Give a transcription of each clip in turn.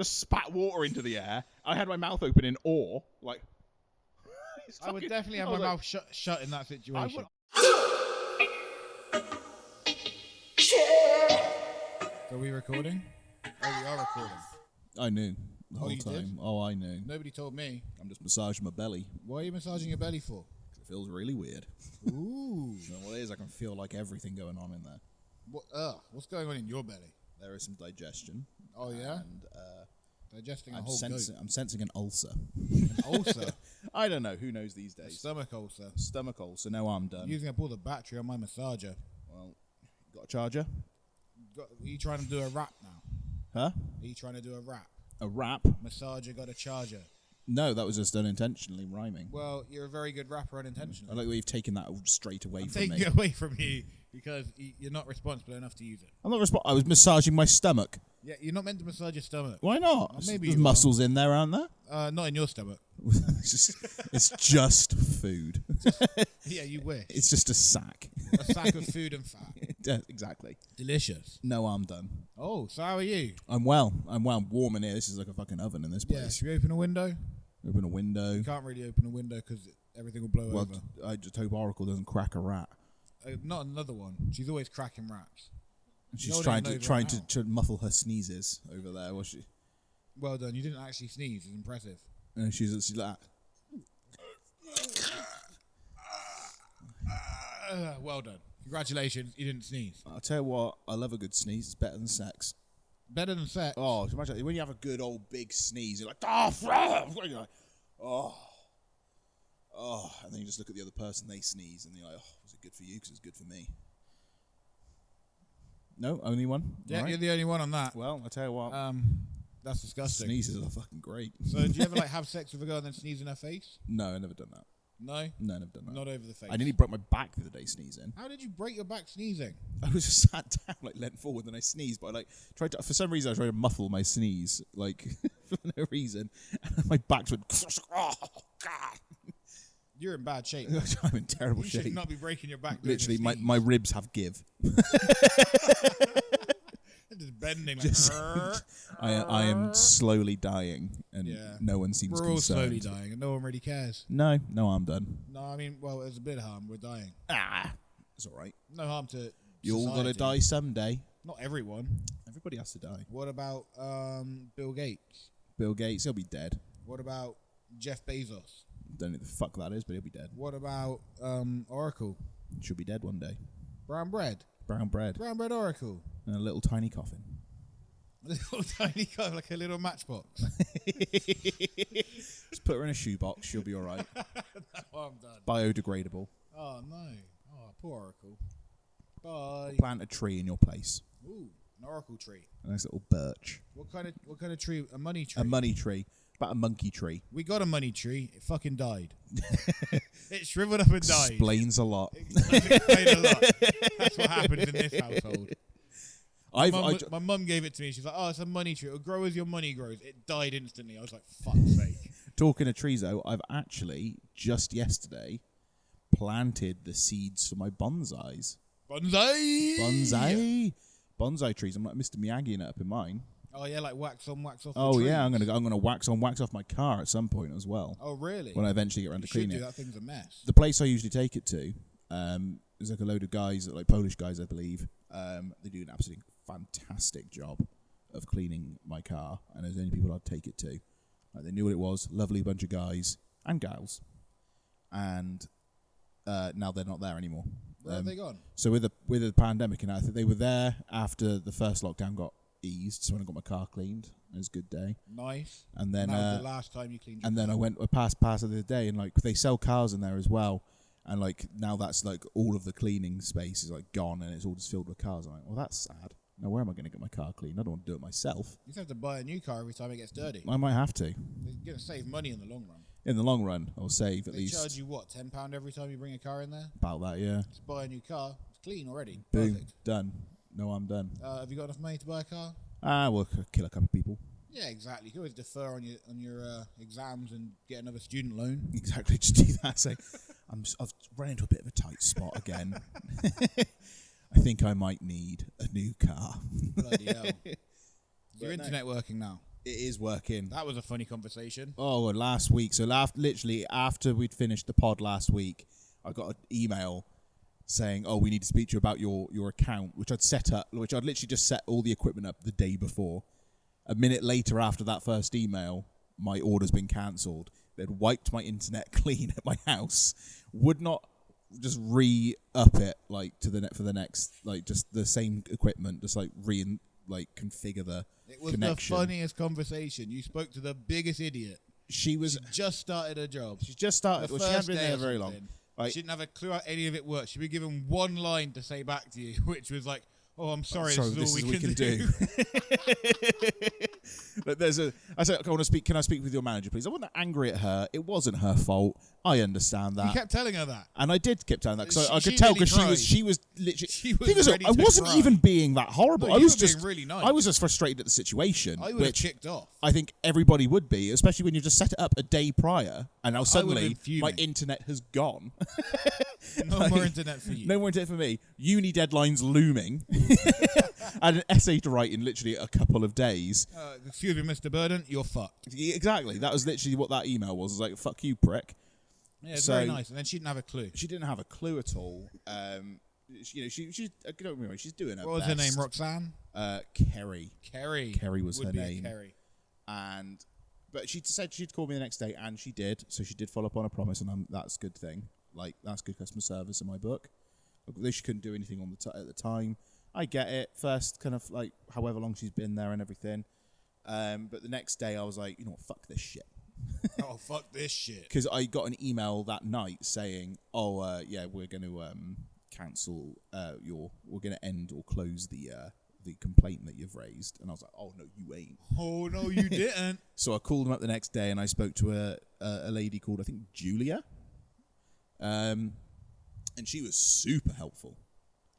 just spat water into the air. I had my mouth open in awe, like. I would definitely have my mouth shut in that situation. So are we recording? Oh, we are recording. I knew the whole time. Did? Oh, I knew. Nobody told me. I'm just massaging my belly. Why are you massaging your belly for? Because it feels really weird. Ooh. You know what it is? I can feel like everything going on in there. What's going on in your belly? There is some digestion. Oh, yeah? And digesting a whole goat. I'm sensing an ulcer. An ulcer? I don't know. Who knows these days? A stomach ulcer. Stomach ulcer. No, I'm done. Using up all the battery on my massager. Well, you got a charger? Are you trying to do a rap now? Huh? Are you trying to do a rap? A rap? Massager got a charger. No, that was just unintentionally rhyming. Well, you're a very good rapper unintentionally. I like the way you've taken that straight away from me. Taking it away from you because you're not responsible enough to use it. I'm not I was massaging my stomach. Yeah, you're not meant to massage your stomach. Why not? Maybe There's muscles in there, aren't there? Not in your stomach. it's just food. Yeah, you wish. It's just a sack. A sack of food and fat. Yeah, exactly. Delicious. No, I'm done. Oh, so how are you? I'm well. I'm warm in here. This is like a fucking oven in this place. Yeah, should we open a window? Open a window. You can't really open a window because everything will blow over. I just hope Oracle doesn't crack a rat. Not another one. She's always cracking rats. She's trying to muffle her sneezes over there, was she? Well done. You didn't actually sneeze. It's impressive. And she's like that. Well done. Congratulations. You didn't sneeze. I'll tell you what. I love a good sneeze. It's better than sex. Better than sex? Oh, imagine when you have a good old big sneeze. You're like, you're like, oh, and then you just look at the other person. They sneeze, and you're like, oh, was it good for you? Because it's good for me. No, only one. Yeah, right. You're the only one on that. Well, I tell you what. That's disgusting. Sneezes are fucking great. So, do you ever have sex with a girl and then sneeze in her face? No, I've never done that. No? No, never done that. Not over the face. I nearly broke my back the other day sneezing. How did you break your back sneezing? I was just sat down, leant forward, and I sneezed. But for some reason, I tried to muffle my sneeze, for no reason, and my back went. Oh God! You're in bad shape. I'm in terrible shape. You should not be breaking your back. Literally, my ribs have give. Just bending. I am slowly dying, and no one seems concerned. We're all slowly dying, and no one really cares. No, I'm done. No, I mean, well, there's a bit of harm. We're dying. It's all right. No harm to You all got to die someday. Not everyone. Everybody has to die. What about Bill Gates? Bill Gates, he'll be dead. What about Jeff Bezos? Don't know what the fuck that is, but he'll be dead. What about Oracle? Should be dead one day. Brown bread. Brown bread. Brown bread Oracle. And a little tiny coffin. A little tiny coffin, like a little matchbox. Just put her in a shoebox. She'll be all right. No, I'm done. Biodegradable. Oh, no. Oh, poor Oracle. Bye. Plant a tree in your place. Ooh, an Oracle tree. A nice little birch. What kind of tree? A money tree? A money tree. About a monkey tree. We got a money tree. It fucking died. It shriveled up and died. Explains a lot. Explains a lot. That's what happens in this household. My mum gave it to me. She's like, oh, it's a money tree. It'll grow as your money grows. It died instantly. I was like, fuck's sake. Talking of trees, though, I've actually, just yesterday, planted the seeds for my bonsais. Bonsai! Bonsai trees. I'm like Mr. Miyagi up in mine. Oh yeah, like wax on, wax off. Oh the yeah, trees. I'm gonna wax on, wax off my car at some point as well. Oh really? When I eventually get around to cleaning it. That thing's a mess. The place I usually take it to, there's like a load of guys, like Polish guys, I believe. They do an absolutely fantastic job of cleaning my car, and there's only people I'd take it to. Like, they knew what it was. Lovely bunch of guys and gals, and now they're not there anymore. Where have they gone? So with the pandemic, and I think they were there after the first lockdown got eased. So when I got my car cleaned, it was a good day. Nice. And then that was the last time you cleaned. And then I passed the other day, and like they sell cars in there as well. And like now that's like all of the cleaning space is like gone, and it's all just filled with cars. I'm like, well, that's sad. Now where am I going to get my car cleaned? I don't want to do it myself. You have to buy a new car every time it gets dirty. I might have to. You're going to save money in the long run. In the long run, I'll save at least. They charge you what, £10 every time you bring a car in there? About that, yeah. Just buy a new car. It's clean already. Boom, Perfect. done. No, I'm done. Have you got enough money to buy a car? We'll kill a couple of people. Yeah, exactly. You can always defer on your exams and get another student loan. Exactly, just do that. Say, I've run into a bit of a tight spot again. I think I might need a new car. Bloody hell. Is your internet working now? It is working. That was a funny conversation. Oh, last week. So literally after we'd finished the pod last week, I got an email saying, "Oh, we need to speak to you about your account," which I'd set up, which I'd literally just set all the equipment up the day before. A minute later, after that first email, my order's been cancelled. They'd wiped my internet clean at my house. Would not just re-up it like for the next, like just the same equipment, just like configure the connection. The funniest conversation. You spoke to the biggest idiot. She just started her job. She's just started. Well, she hadn't been there very long. She didn't have a clue how any of it worked. She'd be given one line to say back to you, which was like, "Oh, I'm sorry, this is all we can do." But I said, I want to speak. Can I speak with your manager, please? I wasn't angry at her. It wasn't her fault. I understand that. You kept telling her that, and I did keep telling that because I could tell because she was literally. I wasn't cry. even being that horrible. No, I was just being really nice. I was just frustrated at the situation. I would have kicked off. I think everybody would be, especially when you just set it up a day prior, and now suddenly my internet has gone. No more internet for you. No more internet for me. Uni deadlines looming. And an essay to write in literally a couple of days. Excuse me, Mr. Burden, you're fucked. Exactly. That was literally what that email was. It was like, fuck you, prick. Yeah, it's very nice. And then she didn't have a clue. She didn't have a clue at all. She's don't worry, she's doing her best. What was her name? Roxanne? Kerry. Kerry was her name. Kerry. But she said she'd call me the next day, and she did. So she did follow up on a promise, and that's a good thing. Like, that's good customer service in my book. Although she couldn't do anything at the time. I get it. First, kind of like however long she's been there and everything. But the next day, I was like, you know what, fuck this shit. Oh, fuck this shit. Because I got an email that night saying, oh, yeah, we're going to cancel we're going to end or close the complaint that you've raised. And I was like, oh, no, you ain't. Oh, no, you didn't. So I called them up the next day and I spoke to a lady called, I think, Julia. And she was super helpful.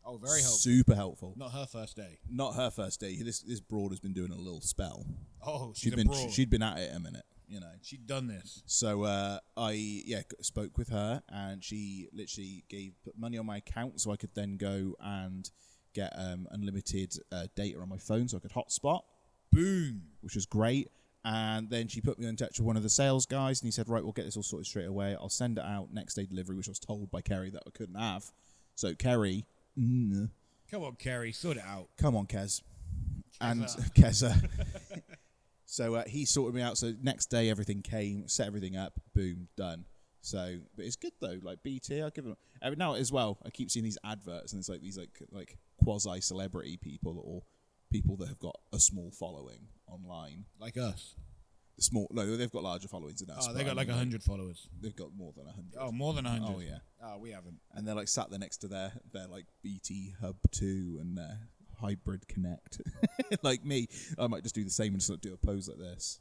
Oh, very helpful. Super helpful. Not her first day. Not her first day. This broad has been doing a little spell. Oh, she'd been at it a minute, you know. She'd done this. So I spoke with her, and she literally put money on my account so I could then go and get unlimited data on my phone so I could hotspot. Boom. Which was great. And then she put me in touch with one of the sales guys, and he said, right, we'll get this all sorted straight away. I'll send it out next day delivery, which I was told by Kerry that I couldn't have. So Kerry... Come on, Kerry, sort it out. Come on, Kez. And Keza. So he sorted me out. So next day, everything came, set everything up, boom, done. So, but it's good though. Like BT, I give them every now as well. I keep seeing these adverts, and it's like these like quasi celebrity people or people that have got a small following online, like us. They've got larger followings than us. Oh, they got like 100 followers. They've got more than 100. Oh, more than 100. Oh yeah. Oh, we haven't. And they're like sat there next to their like BT Hub 2 and their Hybrid Connect. Like me, I might just do the same and just do a pose like this.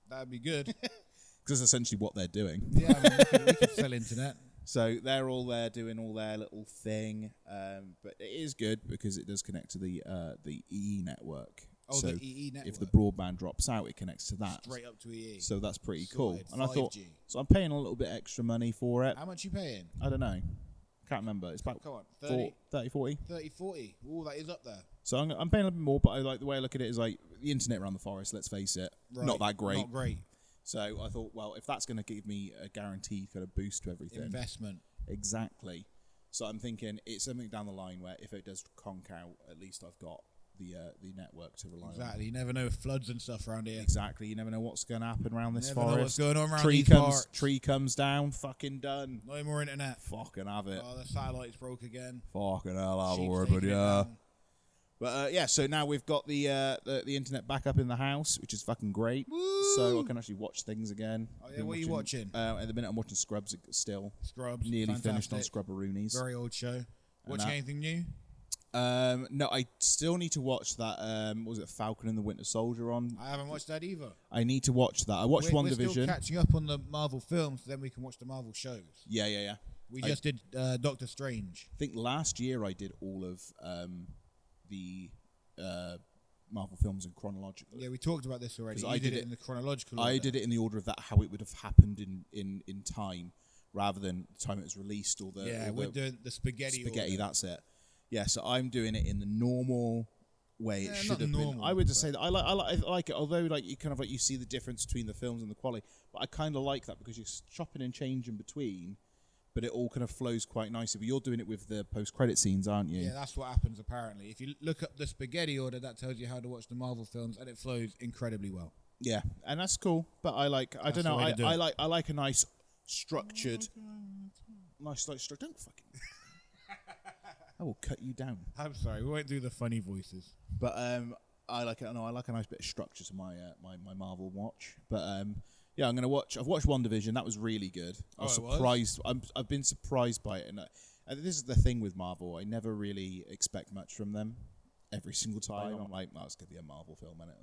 That'd be good. Because that's essentially what they're doing. Yeah, I mean, we could sell internet. So they're all there doing all their little thing, but it is good because it does connect to the EE network. Oh, so the EE network. If the broadband drops out, it connects to that. Straight up to EE. So that's pretty cool. And 5G. I thought, so I'm paying a little bit extra money for it. How much are you paying? I don't know. Can't remember. It's about 30, 40. 30, 40. Ooh, that is up there. So I'm paying a little bit more, but I like the way I look at it is like the internet around the forest, let's face it. Right. Not that great. Not great. So I thought, well, if that's going to give me a guaranteed kind of boost to everything. Investment. Exactly. So I'm thinking it's something down the line where if it does conk out, at least I've got the network to rely on. Exactly. You never know floods and stuff around here. Exactly. You never know what's going to happen around this never forest. Know what's going on around these parts. Tree comes down, fucking done. No more internet. Fucking have it. Oh, the satellites broke again. Fucking hell, have a word, but yeah. But yeah, so now we've got the internet back up in the house, which is fucking great. Woo! So I can actually watch things again. Oh yeah, what are you watching? At the minute, I'm watching Scrubs still. Scrubs, nearly finished on Scrubberoonies. Very old show. Watching anything new? No, I still need to watch that. Was it Falcon and the Winter Soldier on? I haven't watched that either. I need to watch that. I watched WandaVision. We're still catching up on the Marvel films, so then we can watch the Marvel shows. Yeah. We just did Doctor Strange. I think last year I did all of the Marvel films in chronological. Yeah, we talked about this already. I did it in the chronological order. I did it in the order of that, how it would have happened in time, rather than the time it was released or the... Yeah, we're doing the spaghetti Spaghetti, order. That's it. Yeah, so I'm doing it in the normal way it should not have normal, been. I would just say that I like it, although like you kind of like you see the difference between the films and the quality. But I kind of like that because you're chopping and changing between, but it all kind of flows quite nicely. But you're doing it with the post-credit scenes, aren't you? Yeah, that's what happens apparently. If you look up the spaghetti order, that tells you how to watch the Marvel films, and it flows incredibly well. Yeah, and that's cool. But I don't know. I like a nice structured, structure. Don't fucking. I will cut you down. I'm sorry, we won't do the funny voices. But I like it. No, I like a nice bit of structure to my my Marvel watch. But yeah, I'm gonna watch. I've watched WandaVision. That was really good. I was surprised. I've been surprised by it, and this is the thing with Marvel. I never really expect much from them. Every single time, I'm like, "Oh, it's gonna be a Marvel film, isn't it?"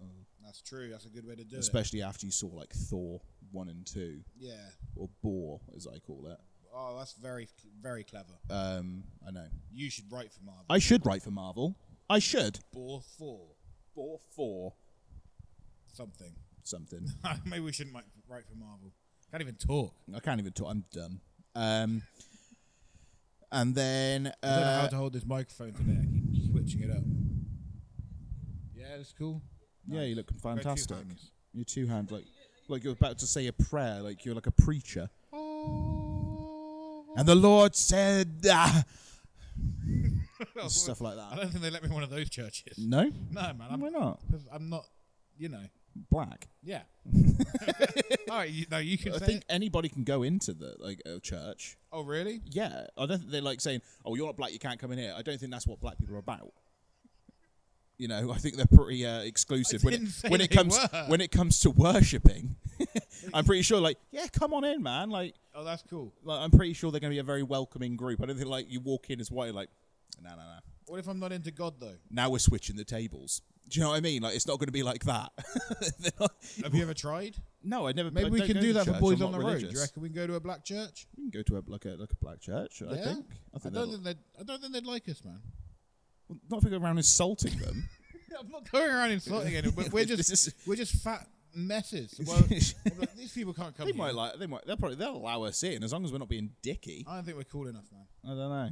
That's true. That's a good way to do Especially after you saw like Thor 1 and 2. Yeah. Or Boar, as I call it. Oh, that's very, very clever. I know. You should write for Marvel. I should write for Marvel. I should. Boar 4. Boar 4. Something. Maybe we shouldn't write for Marvel. Can't even talk. I can't even talk. I'm done. And then I don't know how to hold this microphone today. I keep switching it up. Yeah, that's cool. Yeah, Nice. you look fantastic. Two hands. Your 2 hands, like you're about to say a prayer, like you're like a preacher. And the Lord said, stuff like that. I don't think they let me in one of those churches. No? No, man. Why not? Because I'm not, Black. Yeah. All right, you can I say think it. Anybody can go into the a church. Oh, really? Yeah. I don't think they're like saying, "Oh, you're not black, you can't come in here." I don't think that's what black people are about. I think they're pretty exclusive when it comes to worshipping. I'm pretty sure, yeah, come on in, man. Oh, that's cool. I'm pretty sure they're going to be a very welcoming group. I don't think you walk in as white, no. What if I'm not into God though? Now we're switching the tables. Do you know what I mean? It's not going to be like that. Have you ever tried? No, I never. Maybe we can do that for Boys on the Road. Do you reckon we can go to a black church? We can go to a black church. Yeah? I don't think they'd like us, man. Well, not if we go around insulting them. I'm not going around insulting anyone, but we're just fat messes. Well, these people can't come. They'll allow us in as long as we're not being dicky. I don't think we're cool enough, man. I don't know.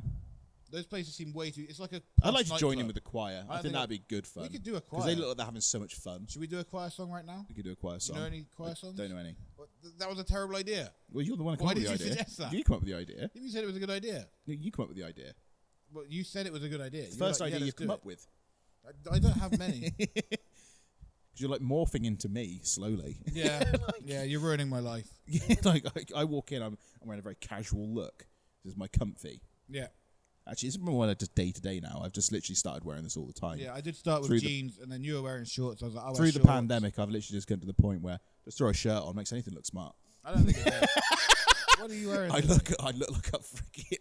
Those places seem way too. It's like a. I'd like to join in with the choir. I think that'd be good fun. We could do a choir because they look like they're having so much fun. Should we do a choir song right now? We could do a choir song. You know any choir songs? Don't know any. That was a terrible idea. Well, you're the one who came up with the idea. Why did you suggest that? You come up with the idea. You said it was a good idea. You come up with the idea. Well, you said it was a good idea. It's the first idea you've come up with. I don't have many. Because you're morphing into me slowly. Yeah, yeah, you're ruining my life. Yeah, I walk in, I'm wearing a very casual look. This is my comfy. Yeah. Actually, it's more like just day to day now. I've just literally started wearing this all the time. Yeah, I did start with jeans, and then you were wearing shorts. I was like, through the pandemic, I've literally just come to the point where just throw a shirt on makes anything look smart. I don't think it does. What are you wearing? I look like a freaky.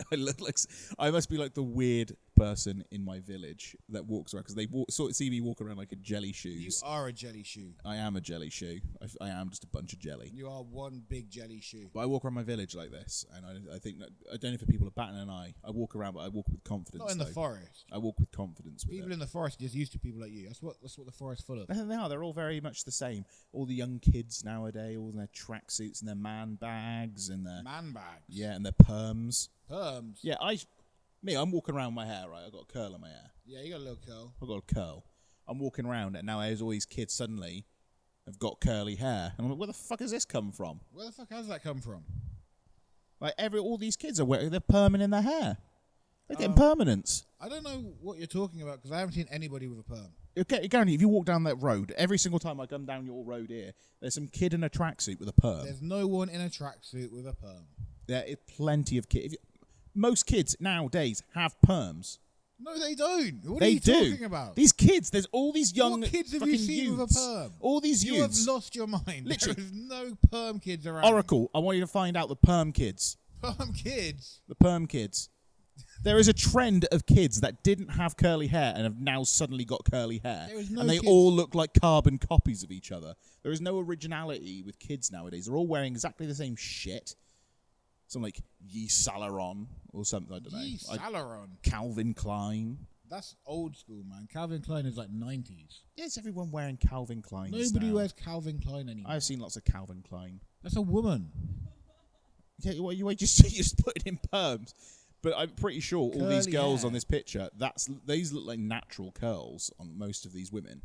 I must be like the weird person in my village that walks around because they see me walk around like a jelly shoes. You are a jelly shoe. I am a jelly shoe. I am just a bunch of jelly. You are one big jelly shoe. But I walk around my village like this, and I think that I don't know if people are batting an eye. I walk around, but I walk with confidence. Not in the forest. I walk with confidence. People in the forest are just used to people like you. That's what the forest's full of. They are. They're all very much the same. All the young kids nowadays, all in their tracksuits and their man bags and their man bags. Yeah, and their perms. Perms. Yeah, I'm walking around with my hair, right? I've got a curl in my hair. Yeah, you got a little curl. I've got a curl. I'm walking around, and now there's all these kids suddenly have got curly hair. And I'm like, where the fuck has this come from? Where the fuck has that come from? All these kids they're perming in their hair. They're getting permanents. I don't know what you're talking about because I haven't seen anybody with a perm. Okay, guarantee if you walk down that road, every single time I come down your road here, there's some kid in a tracksuit with a perm. There's no one in a tracksuit with a perm. There is plenty of kids. Most kids nowadays have perms. No, they don't. What are you talking about? These kids, there's all these young what kids have you seen youths, with a perm? All these you youths. You have lost your mind. Literally. There is no perm kids around. Oracle, I want you to find out the perm kids. Perm kids? The perm kids. There is a trend of kids that didn't have curly hair and have now suddenly got curly hair. And they all look like carbon copies of each other. There is no originality with kids nowadays. They're all wearing exactly the same shit. Something like Yves Saint Laurent or something, I don't know. Yves Saint Laurent. Calvin Klein. That's old school, man. Calvin Klein is like 90s. Yeah, it's everyone wearing Calvin Klein. Nobody wears Calvin Klein anymore. I've seen lots of Calvin Klein. That's a woman. Yeah, you just put it in perms. But I'm pretty sure all Curly these girls hair. on this picture, these look like natural curls on most of these women.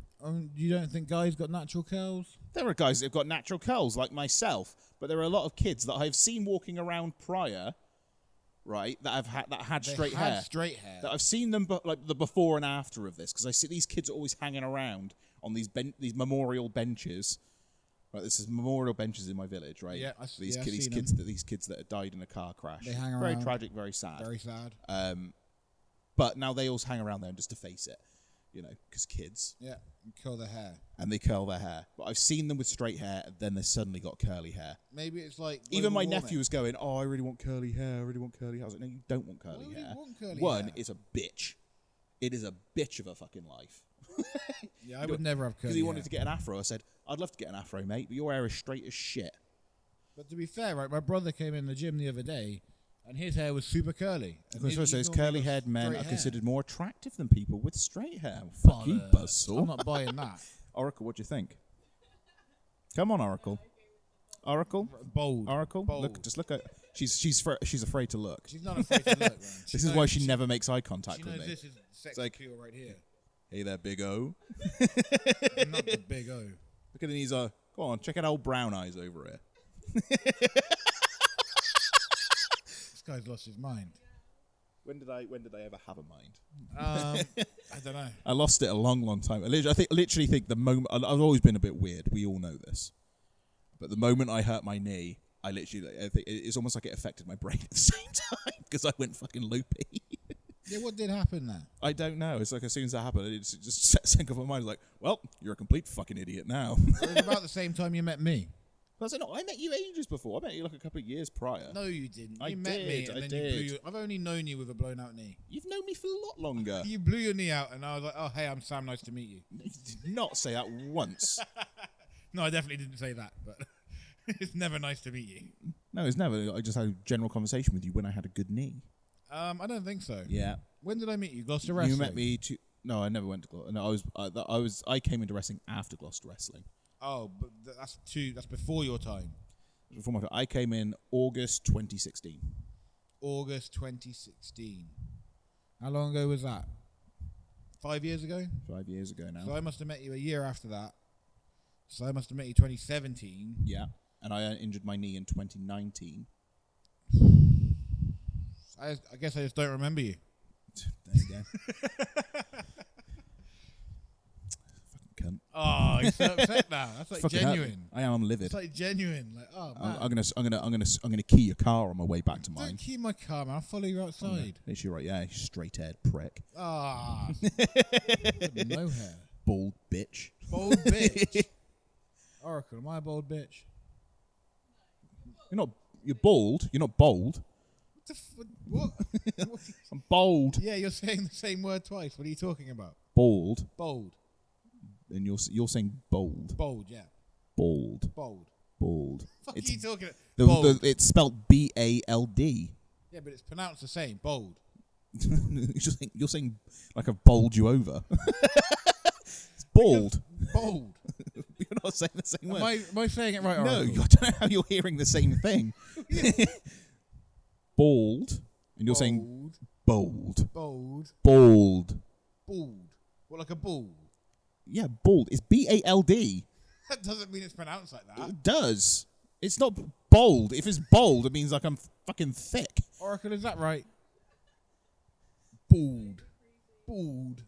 You don't think guys got natural curls? There are guys that have got natural curls, like myself, but there are a lot of kids that I've seen walking around prior, right, that had straight hair. Straight hair. That I've seen them, like the before and after of this, because I see these kids are always hanging around on these memorial benches. Right, this is memorial benches in my village, right? Yeah, these kids that had died in a car crash. They hang very around. tragic, very sad. Very sad. But now they all hang around there just to face it, because kids. Yeah, and curl their hair. And they curl their hair. But I've seen them with straight hair, and then they suddenly got curly hair. Maybe it's like even my nephew was going, "Oh, I really want curly hair. I really want curly hair." I was like, "No, you don't want curly hair. One, it's a bitch. It is a bitch of a fucking life." Yeah, I would never have curly hair. Because he wanted to get an afro. I said, "I'd love to get an afro, mate, but your hair is straight as shit." But to be fair, right, my brother came in the gym the other day, and his hair was super curly. Because says curly-haired men are considered more attractive than people with straight hair. Fuck you, Buzzsaw. I'm not buying that. Oracle, what do you think? Come on, Oracle. Oracle? Bold. Oracle? Bold. Just look at... She's afraid to look. She's not afraid to look, man. This is why she never makes eye contact she with knows me. this is sex appeal right here. Hey there, Big O. I'm not the Big O. Look at these, go on, check out old brown eyes over here. This guy's lost his mind. When did I ever have a mind? I don't know. I lost it a long, long time. I literally think the moment... I've always been a bit weird. We all know this. But the moment I hurt my knee, I think it's almost like it affected my brain at the same time because I went fucking loopy. Yeah, what did happen there? I don't know. It's like as soon as that happened, it just sank off my mind. Like, well, you're a complete fucking idiot now. It was about the same time you met me. I said, no, I met you ages before. I met you like a couple of years prior. No, you didn't. I You met did, me, and I then did. you blew your... I've only known you with a blown out knee. You've known me for a lot longer. You blew your knee out, and I was like, oh, hey, I'm Sam, nice to meet you. You did not say that once. No, I definitely didn't say that, but it's never nice to meet you. No, it's never. I just had a general conversation with you when I had a good knee. I don't think so. Yeah. When did I meet you? Gloucester Wrestling? You met me No, I never went to Gloucester. No, I came into wrestling after Gloucester Wrestling. Oh, but that's before your time. Before my time. I came in August 2016. August 2016. How long ago was that? 5 years ago? 5 years ago now. So I must have met you a year after that. So I must have met you 2017. Yeah. And I injured my knee in 2019. I guess I just don't remember you. There you go. Fucking cunt. Oh, you're so upset now. That's like Fucking genuine. I am livid. It's like genuine. Like, oh man. I'm gonna key your car on my way back to mine. Don't keep my car, man. I'll follow you outside. Is you right? Yeah, you straight-haired prick. Ah. No hair. Bald bitch. Bold bitch. Oracle, am I a bold bitch? You're bald. You're not bold. What? I'm bold. Yeah, you're saying the same word twice. What are you talking about? Bold. Bold. And you're saying bold. Bold, yeah. Bold. Bold. Bold. Fuck are you talking about? Bold. It's spelled B-A-L-D. Yeah, but it's pronounced the same. Bold. You're saying like I've bowled you over. It's bald. Bold. You're not saying the same word. Am I saying it right? No, Oracle? I don't know how you're hearing the same thing. Bald, and you're saying bold. Bold. Bold. Bald. What, like a bull? Yeah, bald. It's B-A-L-D. That doesn't mean it's pronounced like that. It does. It's not bold. If it's bold, it means like I'm fucking thick. Oracle, is that right? Bald. Bald.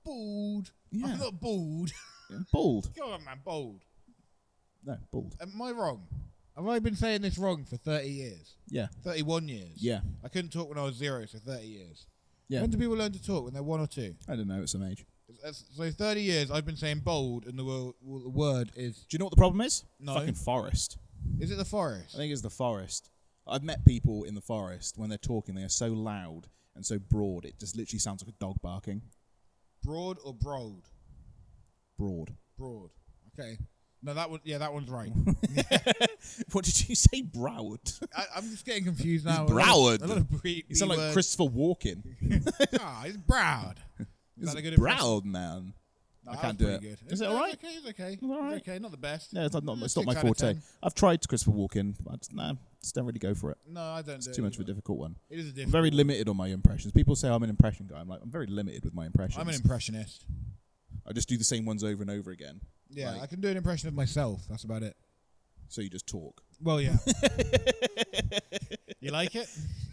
Bald. Yeah. I'm not bald. Yeah, bald. Go on, man. Bald. No, bald. Am I wrong? Have I been saying this wrong for 30 years? Yeah. 31 years? Yeah. I couldn't talk when I was 0, so 30 years. Yeah. When do people learn to talk? When they're 1 or 2? I don't know. It's some age. So 30 years I've been saying bold, and the word is... Do you know what the problem is? No. Fucking forest. Is it the forest? I think it's the forest. I've met people in the forest, when they're talking, they are so loud and so broad, it just literally sounds like a dog barking. Broad or broad? Broad. Broad. Okay. No, that one's right. What did you say, Broward? I'm just getting confused now. Broward. A lot of You sound like Christopher Walken. He's Broward. He's Broward, man. I can't do it. Good. Is it all right? It's okay. All right. It's okay. Not the best. Yeah, it's not my 6 out of forte. 10. I've tried Christopher Walken. I just don't really go for it. No, I don't. It's too much of a difficult one. It is a difficult. I'm very limited on my impressions. People say I'm an impression guy. I'm very limited with my impressions. I'm an impressionist. I just do the same ones over and over again. Yeah, I can do an impression of myself. That's about it. So you just talk. Well, yeah. You like it?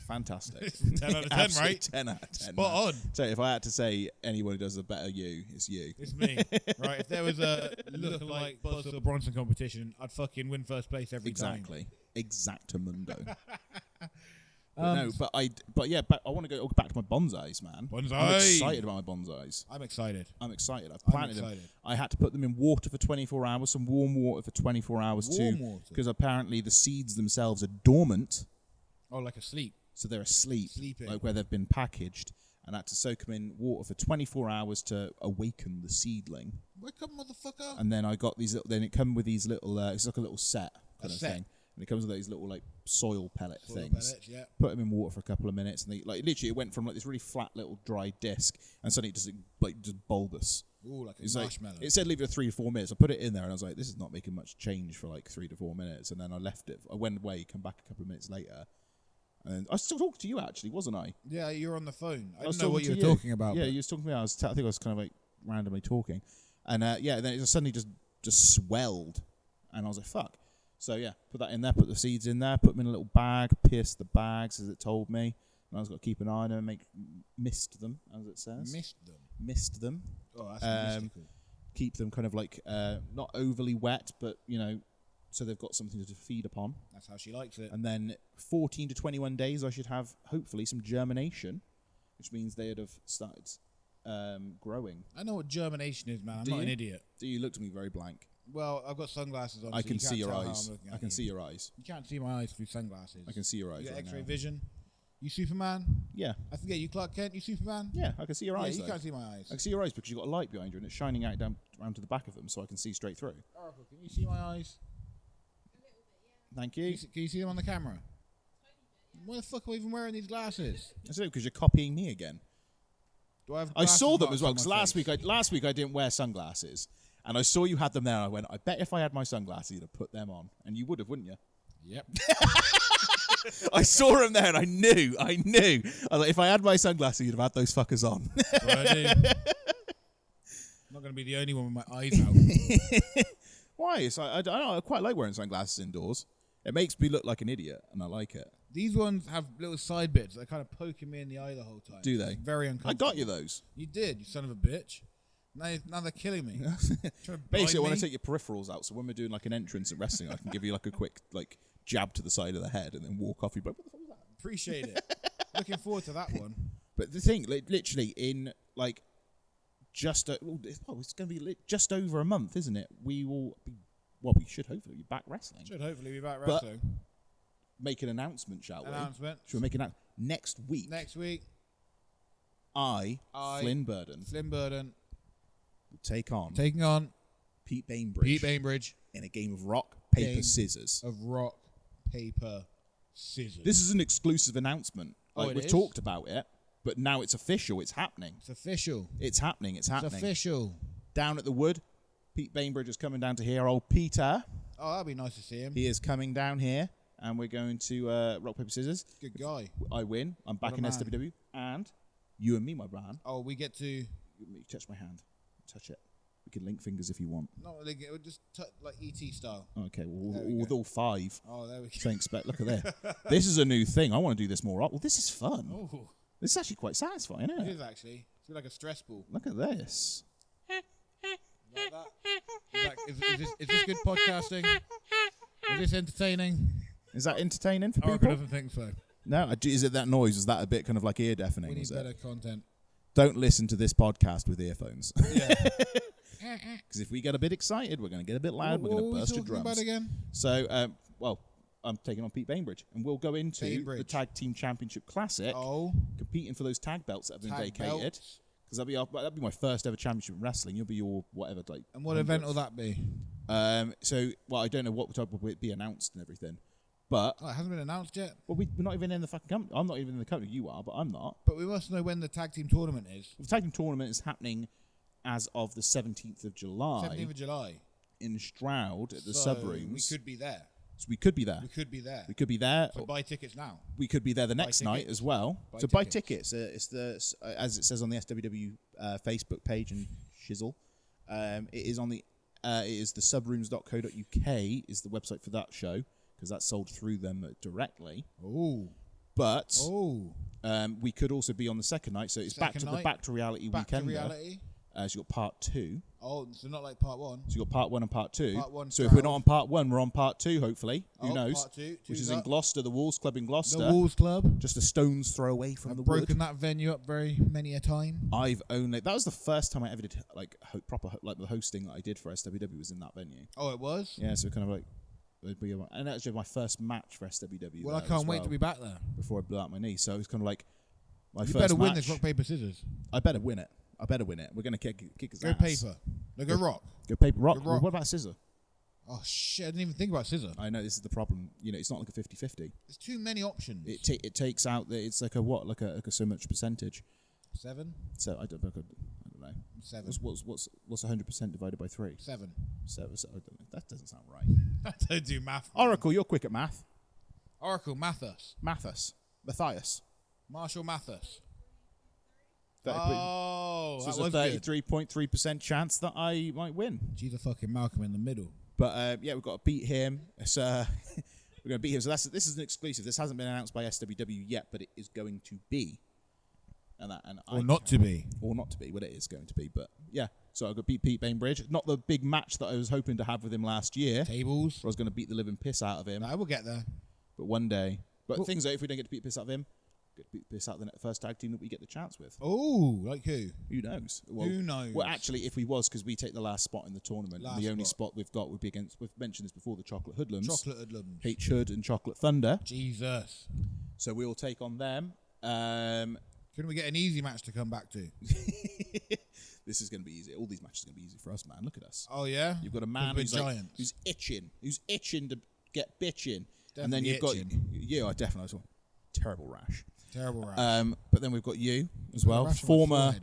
Fantastic. 10 out of 10, right? 10 out of 10. Spot on. So if I had to say anyone who does a better you, it's you. It's me. Right, if there was a look-alike Buzzsaw Bronson competition, I'd fucking win first place every time. Exactamundo. But I want to go back to my bonsais, man. Bonsai. I'm excited about my bonsais. I'm excited. I've planted them. I had to put them in water for 24 hours, some warm water for 24 hours too, because apparently the seeds themselves are dormant. Oh, like asleep. So they're asleep, Sleeping. like where they've been packaged, and I had to soak them in water for 24 hours to awaken the seedling. Wake up, motherfucker! And then I got these. Then it come with these little. It's like a little set kind of thing. And it comes with these little like soil pellet things. Pellets, yeah. Put them in water for a couple of minutes, and they like literally it went from like this really flat little dry disc, and suddenly it just bulbous. Ooh, like a marshmallow. It said leave it for 3 to 4 minutes. I put it in there, and I was like, this is not making much change for like 3 to 4 minutes. And then I left it. I went away, come back a couple of minutes later, and I was still talking to you actually, wasn't I? Yeah, you were on the phone. I was didn't know what you were talking about. Yeah, you was talking to me. I think I was kind of like randomly talking, and then it just suddenly just swelled, and I was like, fuck. So yeah, put that in there, put the seeds in there, put them in a little bag, pierce the bags as it told me. And I was got to keep an eye on them and mist them, as it says. Mist them. Oh, that's mystical. Keep them kind of like not overly wet, but so they've got something to feed upon. That's how she likes it. And then 14 to 21 days, I should have hopefully some germination, which means they'd have started growing. I know what germination is, man. I'm not an idiot. Do you look to me very blank? Well, I've got sunglasses on. I can see your eyes. I can see your eyes. You can't see my eyes through sunglasses. I can see your eyes. You got right X-ray now. vision. You Superman? Yeah. I forget you Clark Kent. You Superman? Yeah, I can see your eyes. You can't see my eyes. I can see your eyes because you've got a light behind you and it's shining out down to the back of them, so I can see straight through. Oracle, can you see my eyes? A little bit, yeah. Thank you. Can you see them on the camera? Why the fuck are we even wearing these glasses? That's it, because you're copying me again. Do I have? I saw them as well because because last week I didn't wear sunglasses, and I saw you had them there. And I went, I bet if I had my sunglasses, you'd have put them on, and you would have, wouldn't you? Yep. I saw them there, and I knew. I was like, if I had my sunglasses, you'd have had those fuckers on. That's what I do. I'm not going to be the only one with my eyes out. Why? It's like, I don't know. I quite like wearing sunglasses indoors. It makes me look like an idiot, and I like it. These ones have little side bits that are kind of poking me in the eye the whole time. Do they? It's very I uncomfortable. got you those. You did, you son of a bitch. Now they're killing me. Basically, I want to take your peripherals out, so when we're doing like an entrance at wrestling, I can give you like a quick like jab to the side of the head and then walk off. You're like, what the fuck was that? Appreciate it. Looking forward to that one. But the thing, literally, in like it's going to be just over a month, isn't it? We will be. Well, we should hopefully be back wrestling. Should hopefully be back wrestling. Make an announcement, shall we? Announcement. Should we make an announcement next week? Next week, I Flynn Burden, will taking on Pete Bainbridge in a game of rock, paper, scissors. Of rock, paper, scissors. This is an exclusive announcement. Like, we've is? talked about it, but now it's official. It's happening. It's official. It's happening. It's official. Down at the Wood, Pete Bainbridge is coming down to here. Old Peter. Oh, that'd be nice to see him. He is coming down here, and we're going to rock, paper, scissors. Good guy. I win. I'm back in SWW, and you and me, my man. Oh, we get to... You touch my hand. Touch it. We can link fingers if you want. No, we'll just like E.T. style. Okay, well, with all 5. Oh, there we go. Don't expect. Look at this. This is a new thing. I want to do this more. Well, this is fun. Oh, This is actually quite satisfying, isn't it it? is actually. It's like a stress ball. Look at this. Like that. Is this good podcasting? Is this entertaining? Is that entertaining for Oracle people? doesn't think so. No. Is it that noise? Was that a bit kind of like ear We deafening? need Was better it? content. Don't listen to this podcast with earphones. Yeah. Because if we get a bit excited, we're going to get a bit loud. We're going to burst your drums. What are we talking about again? So, I'm taking on Pete Bainbridge, and we'll go into the Tag Team Championship Classic, competing for those tag belts that have been vacated. Because that'll be my first ever championship in wrestling. You'll be your whatever like. And what event will that be? I don't know what type will be announced and everything, but it hasn't been announced yet. Well, we're not even in the fucking company. I'm not even in the company. You are, but I'm not. But we must know when the tag team tournament is. The tag team tournament is happening as of the 17th of July. 17th of July. In Stroud at the Subrooms. We could be there. So we could be there. We could be there. We could be there. So buy tickets now. We could be there the next night as well. Buy tickets. It's the as it says on the SWW Facebook page and shizzle. It is on the it is the subrooms.co.uk is the website for that show because that's sold through them directly. Oh. But we could also be on the second night, so it's back to reality back weekend. To reality. So you got part 2. Oh, so not like part 1. So you got part 1 and part 2. Part 1 so if we're not on part 1, we're on part 2. Hopefully, who knows? Part 2, which is in Gloucester, the Wolves Club in Gloucester. The Wolves Club, just a stone's throw away from the broken wood. that venue up very many a time. That was the first time I ever did like proper like the hosting that I did for SWW was in that venue. Oh, it was. Yeah, so kind of like. And actually my first match for SWW. Well, I can't wait to be back there. Before I blew out my knee, so it was kind of like my first You better win match. this rock, paper, scissors. I better win it. We're going to kick his ass. Go paper. No, go rock. Go paper, rock. Go rock. Well, what about scissor? Oh, shit. I didn't even think about scissor. I know, this is the problem. You know, it's not like a 50-50. There's too many options. It takes out that it's like a what? Like a so much percentage. 7? So I don't know. 7. What's 100% divided by 3? 7. 7. So I don't know. That doesn't sound right. I don't do math. Oracle, you're quick at math. Oracle, Mathis. Matthias. Marshall Mathis. 30, oh, so there's a 33.3% chance that I might win. She's a fucking Malcolm in the middle. But yeah, we've got to beat him. It's, we're going to beat him. So this is an exclusive. This hasn't been announced by SWW yet, but it is going to be. Or not to be, but it is going to be. But yeah, so I got beat Pete Bainbridge. Not the big match that I was hoping to have with him last year. Tables. I was going to beat the living piss out of him. I will get there. But one day. But things are, if we don't get to beat the piss out of him, get to beat the piss out of the first tag team that we get the chance with. Oh, like who? Who knows? Well, who knows? Well, actually, if we was, because we take the last spot in the tournament, and the only spot we've got would be against, we've mentioned this before, the Chocolate Hoodlums. H Hood and Chocolate Thunder. Jesus. So we will take on them. Couldn't we get an easy match to come back to? This is going to be easy. All these matches are going to be easy for us, man. Look at us. Oh, yeah? You've got a man who's itching to get bitching. Definitely and then you've got you. I definitely saw terrible rash. But then we've got you as well. Former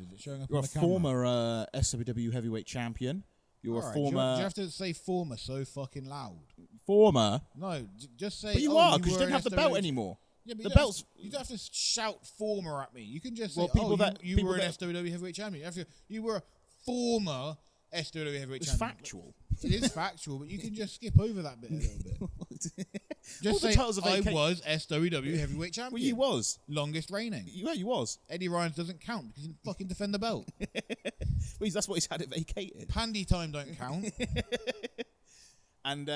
SWW heavyweight champion. You're a former. Do you have to say former so fucking loud? Former. No, just say. But you are, because you don't have the belt anymore. Yeah, but the belts. You don't have to shout former at me. You can just say, you were an SWW heavyweight champion. You were a former SWW heavyweight champion. It's factual. It is factual, but you can just skip over that bit a little bit. Just say, I was SWW heavyweight champion. Well, you was. Longest reigning. Yeah, you was. Eddie Ryans doesn't count because he didn't fucking defend the belt. Well, that's what he's had it vacated. Pandy time don't count. And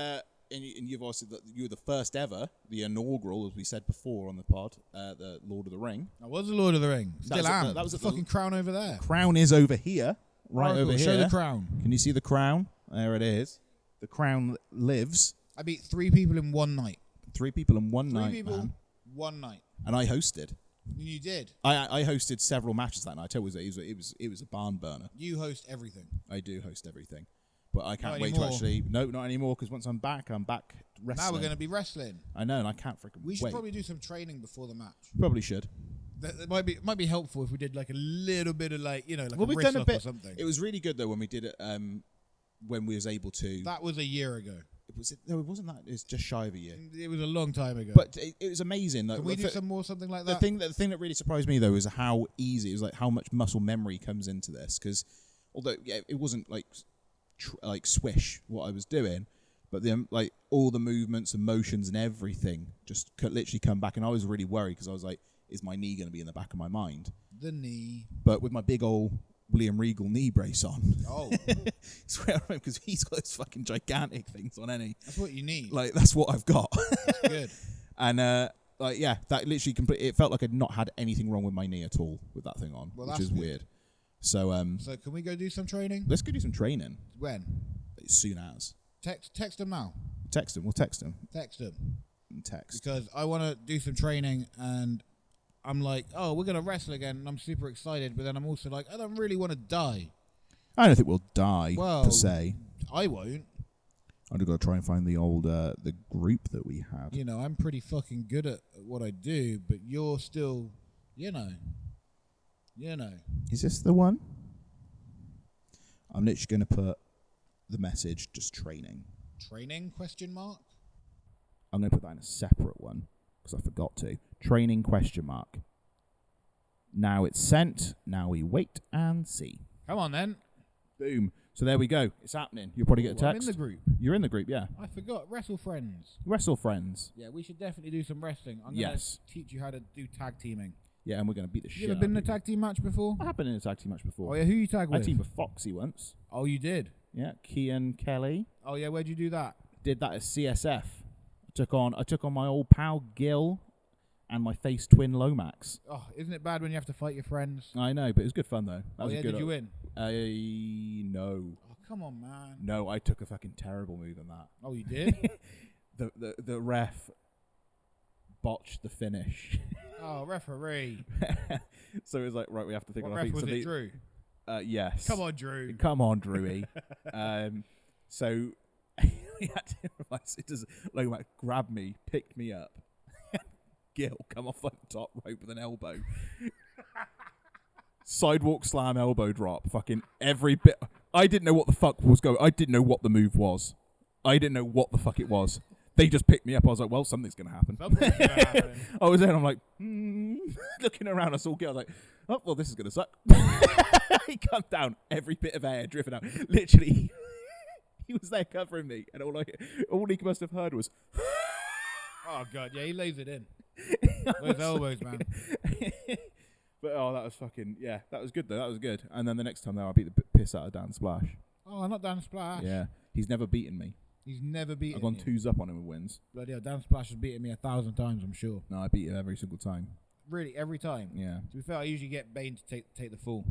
you've also you were the first ever, the inaugural, as we said before on the pod, the Lord of the Ring. I was the Lord of the Ring. Still am. That was the fucking crown over there. Crown is over here, right over here. Show the crown. Can you see the crown? There it is. The crown lives. I beat 3 people in one night. 3 people in one night. 3 people, man. one night. And I hosted. You did. I hosted several matches that night. I tell you, it was a barn burner. You host everything. I do host everything. But I can't wait to actually... No, not anymore, because once I'm back wrestling. Now we're going to be wrestling. I know, and I can't freaking wait. We should probably do some training before the match. Probably should. That might be helpful if we did like a little bit of like, like a wrist up or something. It was really good, though, when we did it, when we was able to... That was a year ago. No, it wasn't that. It's just shy of a year. It was a long time ago. But it was amazing. Can we do something like that? The thing that really surprised me, though, is how easy, it was like how much muscle memory comes into this. Because although it wasn't like swish what I was doing, but then like all the movements and motions and everything just could literally come back. And I was really worried because I was like, is my knee going to be in the back of my mind? The knee. But with my big old William Regal knee brace on. Oh. Swear on him, because he's got those fucking gigantic things on any. That's what you need. Like, that's what I've got. That's good. And, that literally it felt like I'd not had anything wrong with my knee at all with that thing on, which is weird. So, so can we go do some training? Let's go do some training. When? As soon as. Text him now. Text him. We'll text him. Text him. Text. Because I want to do some training and I'm like, oh, we're going to wrestle again, and I'm super excited, but then I'm also like, I don't really want to die. I don't think we'll die, per se. I won't. I'm going to try and find the old the group that we had. I'm pretty fucking good at what I do, but you're still, Is this the one? I'm literally going to put the message, just training. Training, question mark? I'm going to put that in a separate one because I forgot to. Training, question mark. Now it's sent. Now we wait and see. Come on, then. Boom. So there we go. It's happening. You'll probably get a text. I'm in the group. You're in the group, yeah. I forgot. Wrestle Friends. Wrestle Friends. Yeah, we should definitely do some wrestling. I'm going to teach you how to do tag teaming. Yeah, and we're going to beat the shit You ever been in a tag team match before? I have been in a tag team match before. Oh, yeah, who you tag with? I teamed with Foxy once. Oh, you did? Yeah, Kian Kelly. Oh, yeah, where'd you do that? Did that at CSF. I took on my old pal Gil and my face twin Lomax. Oh, isn't it bad when you have to fight your friends? I know, but it was good fun, though. That was yeah, good did you win? No. Oh, come on, man. No, I took a fucking terrible move in that. Oh, you did? The ref botched the finish. Oh, referee. So it was like, right, we have to think What of ref things. was So it, Drew? Yes. Come on, Drew. Come on, Drewy. So we had to improvise. It does. Lomax grabbed me, picked me up. Gil come off like the top rope with an elbow. Sidewalk slam, elbow drop. Fucking every bit. I didn't know what the fuck was going. I didn't know what the move was. I didn't know what the fuck it was. They just picked me up. I was like, well, something's going to happen. Something's going to happen. I was there and I'm like, looking around. I saw Gil. I was like, oh, well, this is going to suck. He come down, every bit of air driven out. Literally, he was there covering me. And all he must have heard was, oh, God. Yeah, he lays it in. Those elbows, man. But, that was fucking, yeah, that was good, though. That was good. And then the next time, I beat the piss out of Dan Splash. Oh, not Dan Splash. Yeah. He's never beaten me. He's never beaten I've gone you. 2s up on him with wins. Bloody hell, Dan Splash has beaten me 1,000 times, I'm sure. No, I beat him every single time. Really, every time? Yeah. To be fair, I usually get Bane to take the fall.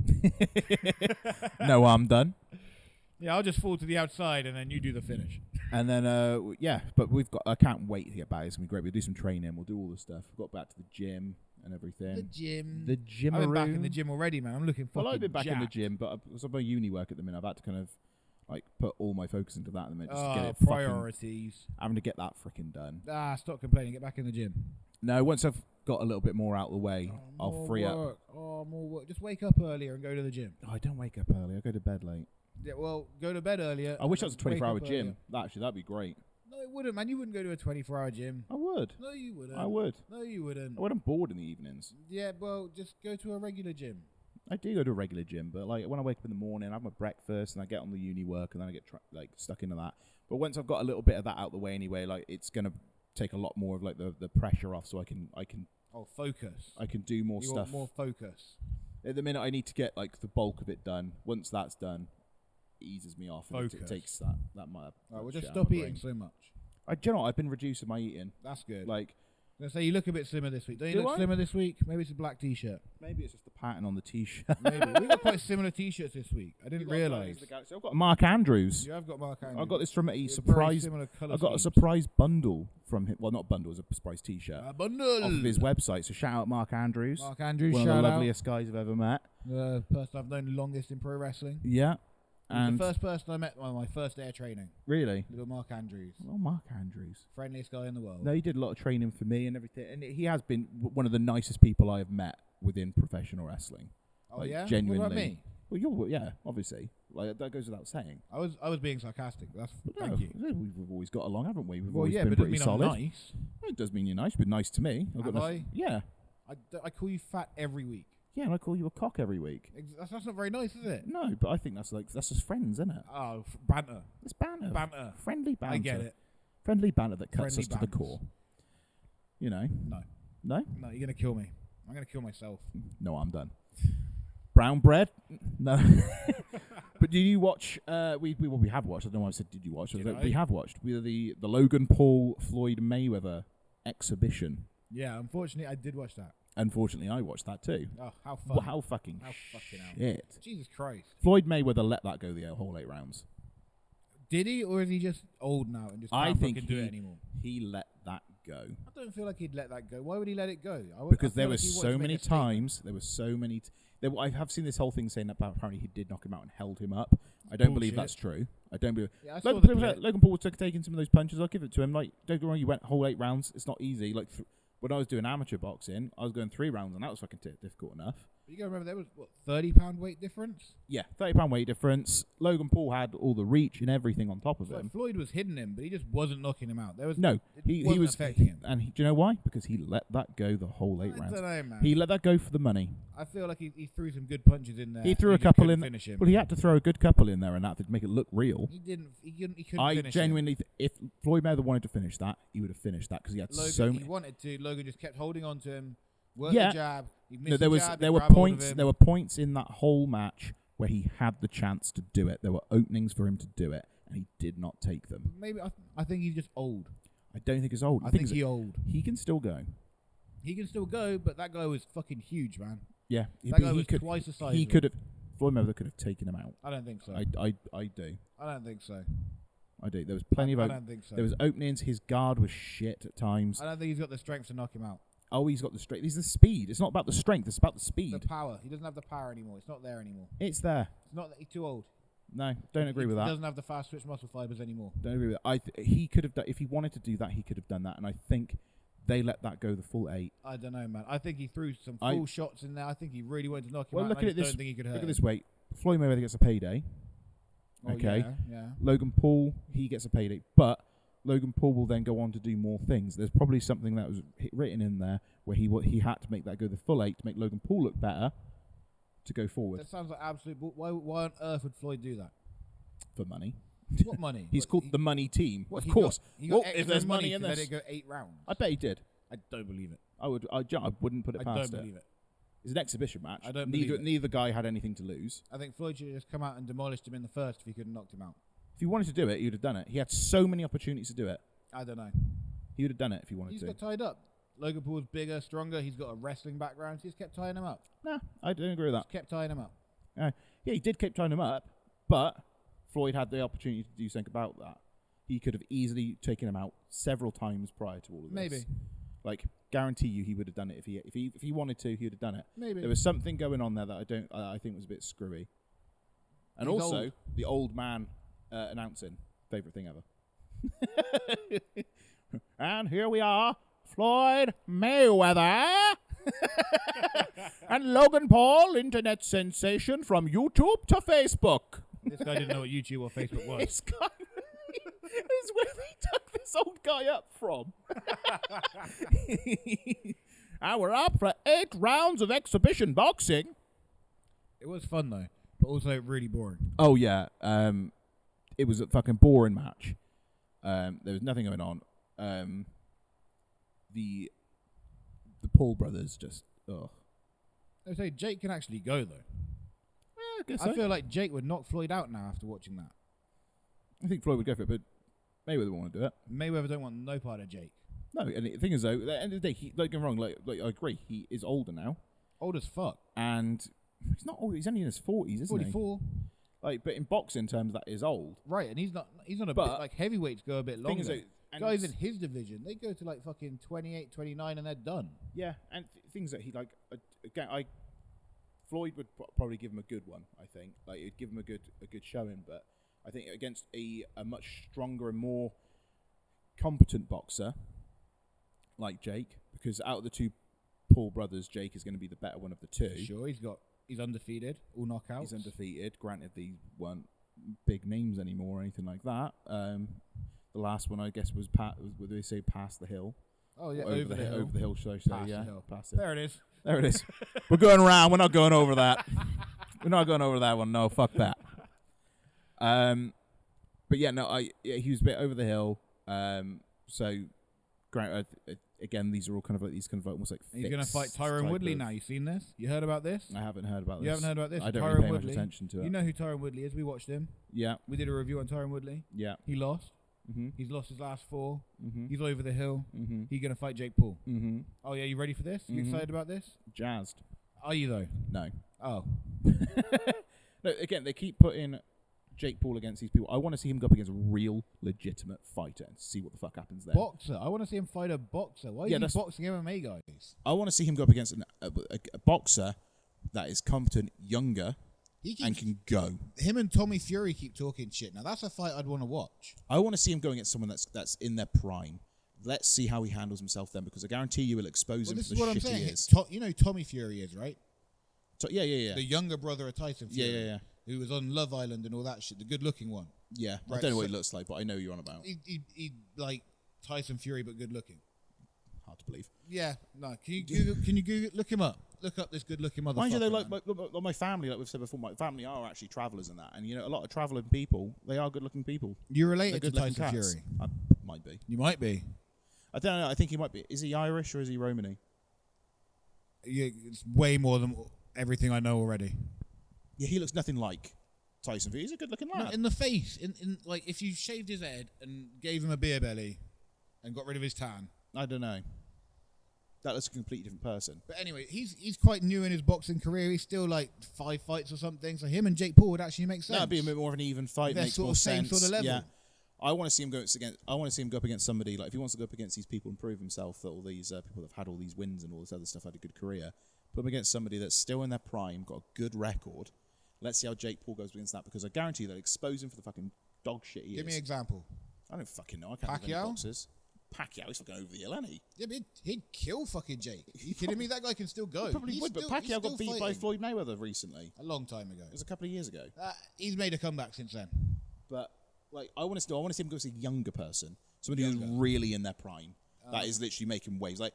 No, I'm done. Yeah, I'll just fall to the outside and then you do the finish. And then, yeah, but I can't wait to get back. It's going to be great. We'll do some training. We'll do all the stuff. We've got back to the gym and everything. The gym. The gym. I've been back in the gym already, man. I'm looking fucking Well, I've been back in the jacked. gym, but because I'm doing uni work at the minute, I've had to kind of put all my focus into that at the minute. Just to get it priorities. Having to get that freaking done. Stop complaining. Get back in the gym. No, once I've got a little bit more out of the way, I'll free up. Oh, more work. Just wake up earlier and go to the gym. Oh, I don't wake up early. I go to bed late. Yeah, well, go to bed earlier. I wish that was a 24-hour gym. Earlier. Actually, that'd be great. No, it wouldn't, man. You wouldn't go to a 24-hour gym. I would. No, you wouldn't. I would. No, you wouldn't. I wouldn't bored in the evenings. Yeah, well, just go to a regular gym. I do go to a regular gym, but when I wake up in the morning, I have my breakfast and I get on the uni work and then I get stuck into that. But once I've got a little bit of that out the way anyway, it's gonna take a lot more of the pressure off, so I can focus. I can do more you stuff. Want more focus. At the minute, I need to get the bulk of it done. Once that's done, it eases me off. And it takes that Right, well, just stop eating so much. Do you know what? I've been reducing my eating. That's good. I'm gonna say you look a bit slimmer this week. Don't you look slimmer this week? Maybe it's a black t-shirt. Maybe it's just the pattern on the t-shirt. Maybe we got quite similar t-shirts this week. I didn't realise. I've got Mark Andrews. You have got Mark Andrews. I got this from a surprise. I got a surprise bundle from him. Well, not bundle, it was a surprise t-shirt. A bundle off of his website. So shout out Mark Andrews. Mark Andrews, one shout of the out. loveliest guys I've ever met. The person I've known the longest in pro wrestling. Yeah. And the first person I met on my first day of training. Really? Little Mark Andrews. Oh, Mark Andrews. Friendliest guy in the world. No, he did a lot of training for me and everything. And he has been one of the nicest people I have met within professional wrestling. Oh, yeah? Genuinely. What about me? Well, yeah, obviously. That goes without saying. I was being sarcastic. Thank you. We've always got along, haven't we? We've well, always yeah, been but it pretty doesn't mean solid. I'm nice. Well, it does mean you're nice. You've been nice to me. Have I? Yeah. I call you fat every week. Yeah, and I call you a cock every week. That's not very nice, is it? No, but I think that's just friends, isn't it? Oh, banter. It's banter. Banter. Friendly banter. I get it. Friendly banter that cuts Friendly us to the core. You know? No. No? No, you're going to kill me. I'm going to kill myself. No, I'm done. Brown bread? No. But did you watch, we have watched, I don't know why I said did you watch, we have watched the Logan Paul Floyd Mayweather exhibition. Yeah, unfortunately, I did watch that. Unfortunately, I watched that too. Oh, how fun. Well, how fucking shit. Jesus Christ. Floyd Mayweather let that go the whole 8 rounds. Did he, or is he just old now and just I can't think fucking do it anymore? He let that go. I don't feel like he'd let that go. Why would he let it go? Because there were so many times. There were so many. I have seen this whole thing saying that apparently he did knock him out and held him up. I don't believe that's true. I don't believe. Yeah, Logan Paul was taking some of those punches. I'll give it to him. Don't get me wrong. He went whole 8 rounds. It's not easy. When I was doing amateur boxing, I was going 3 rounds, and that was fucking difficult enough. But you got to remember, there was, what, 30-pound weight difference? Yeah, 30-pound weight difference. Logan Paul had all the reach and everything on top of him. Like Floyd was hitting him, but he just wasn't knocking him out. He was affecting him. And do you know why? Because he let that go the whole 8 rounds. I don't know, man. He let that go for the money. I feel like he threw some good punches in there. He threw a couple in. Finish him. Well, he had to throw a good couple in there and that to make it look real. He couldn't finish I genuinely, if Floyd Mayweather wanted to finish that, he would have finished that because he had so many. He wanted to. Logan just kept holding on to him. Worked the jab. He missed there were points in that whole match where he had the chance to do it. There were openings for him to do it, and he did not take them. Maybe I think he's just old. I don't think he's old. I think he's old. He can still go. He can still go, but that guy was fucking huge, man. Yeah, that guy was twice the size. He could have. Floyd Mayweather could have taken him out. I don't think so. I do. I don't think so. I do. There was plenty of. I don't think so. There was openings. His guard was shit at times. I don't think he's got the strength to knock him out. Oh, he's got the strength. He's the speed. It's not about the strength. It's about the speed. The power. He doesn't have the power anymore. It's not there anymore. It's there. It's not. He's too old. No, don't agree with that. He doesn't have the fast twitch muscle fibers anymore. Don't agree with that. He could have done, if he wanted to do that, he could have done that. And I think they let that go the full 8. I don't know, man. I think he threw some full shots in there. I think he really wanted to knock him out. Look at it this. Don't think he could hurt look him. at this way. Floyd Mayweather gets a payday. Oh, Okay. Yeah. Logan Paul, he gets a payday, but Logan Paul will then go on to do more things. There's probably something that was written in there where he had to make that go the full 8 to make Logan Paul look better to go forward. That sounds like absolute. Why on earth would Floyd do that? For money. What money? He's called the money team. What, of course. He got if there's money in this, this, let it go 8 rounds. I bet he did. I don't believe it. I wouldn't put it past I don't believe it. It's an exhibition match. I don't believe it. Neither guy had anything to lose. I think Floyd should have just come out and demolished him in the first if he could have knocked him out. If he wanted to do it, he would have done it. He had so many opportunities to do it. I don't know. He would have done it if he wanted He's to. got tied up. Logan Paul's bigger, stronger. He's got a wrestling background. He's kept tying him up. Nah, I don't agree with that. Just kept tying him up. Yeah, he did keep tying him up, but Floyd had the opportunity to do something about that. He could have easily taken him out several times prior to all of this. Maybe. Like, guarantee you he would have done it if he wanted to. He would have done it. Maybe. There was something going on there that I think was a bit screwy. And He's also old. the old man announcing, favorite thing ever. And here we are, Floyd Mayweather and Logan Paul, internet sensation from YouTube to Facebook. This guy didn't know what YouTube or Facebook was. This guy is where they took this old guy up from. And we're up for 8 rounds of exhibition boxing. It was fun though, but also really boring. Oh yeah, it was a fucking boring match. There was nothing going on. The Paul brothers just I say Jake can actually go though. Yeah, I guess I so. feel like Jake would knock Floyd out now after watching that. I think Floyd would go for it, but Mayweather won't want to do it. Mayweather don't want no part of Jake. No, and the thing is though, at the end of the day, don't get me wrong. Like I agree, he is older now, Old as fuck. and he's not old. He's only in his 40s, isn't 44. he? Like, but in boxing terms, that is old. Right, and he's not a But bit like heavyweights go a bit Thing longer. is, though, and Guys in his division, they go to like fucking 28, 29 and they're done. yeah, and things that he like. Again, Floyd would probably give him a good one. I think, like, it'd give him a good showing. But I think against a much stronger and more competent boxer like Jake, because out of the 2 Paul brothers, Jake is going to be the better one of the 2. Sure, he's undefeated, all knockouts. He's undefeated. Granted, these weren't big names anymore or anything like that. The last one, I guess, was would they say past the hill? Oh yeah, Over the hill, should I say? Past Yeah, the hill. past it. There it is. There it is. We're going around. We're not going over that. We're not going over that one. No, fuck that. But yeah, no, he was a bit over the hill. So, granted, again, these are all kind of almost like. He's going to fight Tyron Woodley now. You seen this? You heard about this? I haven't heard about this. You haven't heard about this? I don't Tyron really pay Woodley. much attention to it. You know who Tyron Woodley is? We watched him. Yeah. We did a review on Tyron Woodley. Yeah. He lost. Mm-hmm. He's lost his last 4. Mm-hmm. He's over the hill. Mm-hmm. He's going to fight Jake Paul. Mm-hmm. Oh yeah, you ready for this? You Mhm. excited about this? Jazzed. Are you though? No. Oh. No. Again, they keep putting Jake Paul against these people. I want to see him go up against a real, legitimate fighter and see what the fuck happens there. Boxer. I want to see him fight a boxer. Why Yeah, is he boxing MMA guys? I want to see him go up against a boxer that is competent, younger, and can go. Him and Tommy Fury keep talking shit. Now that's a fight I'd want to watch. I want to see him going against someone that's in their prime. Let's see how he handles himself then, because I guarantee you will expose him This for is the what I'm shit he saying. is. You know who Tommy Fury is, right? Yeah. The younger brother of Tyson Fury. Yeah. Who was on Love Island and all that shit. The good-looking one. Yeah. Right, I don't know what he looks like, but I know who you're on about. He like Tyson Fury, but good-looking. Hard to believe. Yeah. No. Can you Google, look him up? Look up this good-looking motherfucker. Mind you, though, like my family, like we've said before, my family are actually travellers and that. And, a lot of travelling people, they are good-looking people. You're related They're to Tyson cats. Fury? I might be. You might be. I don't know. I think he might be. Is he Irish or is he Romany? Yeah, it's way more than everything I know already. Yeah, he looks nothing like Tyson Fury. He's a good-looking lad. No, in the face, in like if you shaved his head and gave him a beer belly and got rid of his tan. I don't know. That looks a completely different person. But anyway, he's quite new in his boxing career. He's still like 5 fights or something. So him and Jake Paul would actually make sense. That'd be a bit more of an even fight. They're makes sort more of same sense. sort of level. Yeah. I want to see him go against. I want to see him go up against somebody like if he wants to go up against these people and prove himself that all these people that have had all these wins and all this other stuff had a good career. Put him against somebody that's still in their prime, got a good record. Let's see how Jake Paul goes against that because I guarantee you they'll expose him for the fucking dog shit he is. Give me an example. I don't fucking know. I can't think of any boxers. Pacquiao, he's fucking over the hill, isn't he? Yeah, but he'd kill fucking Jake. Are you kidding me? That guy can still go. He probably would, but Pacquiao got beat by Floyd Mayweather recently. A long time ago. It was a couple of years ago. He's made a comeback since then. But like, I want to see him go against a younger person, somebody who's really in their prime. That is literally making waves. Like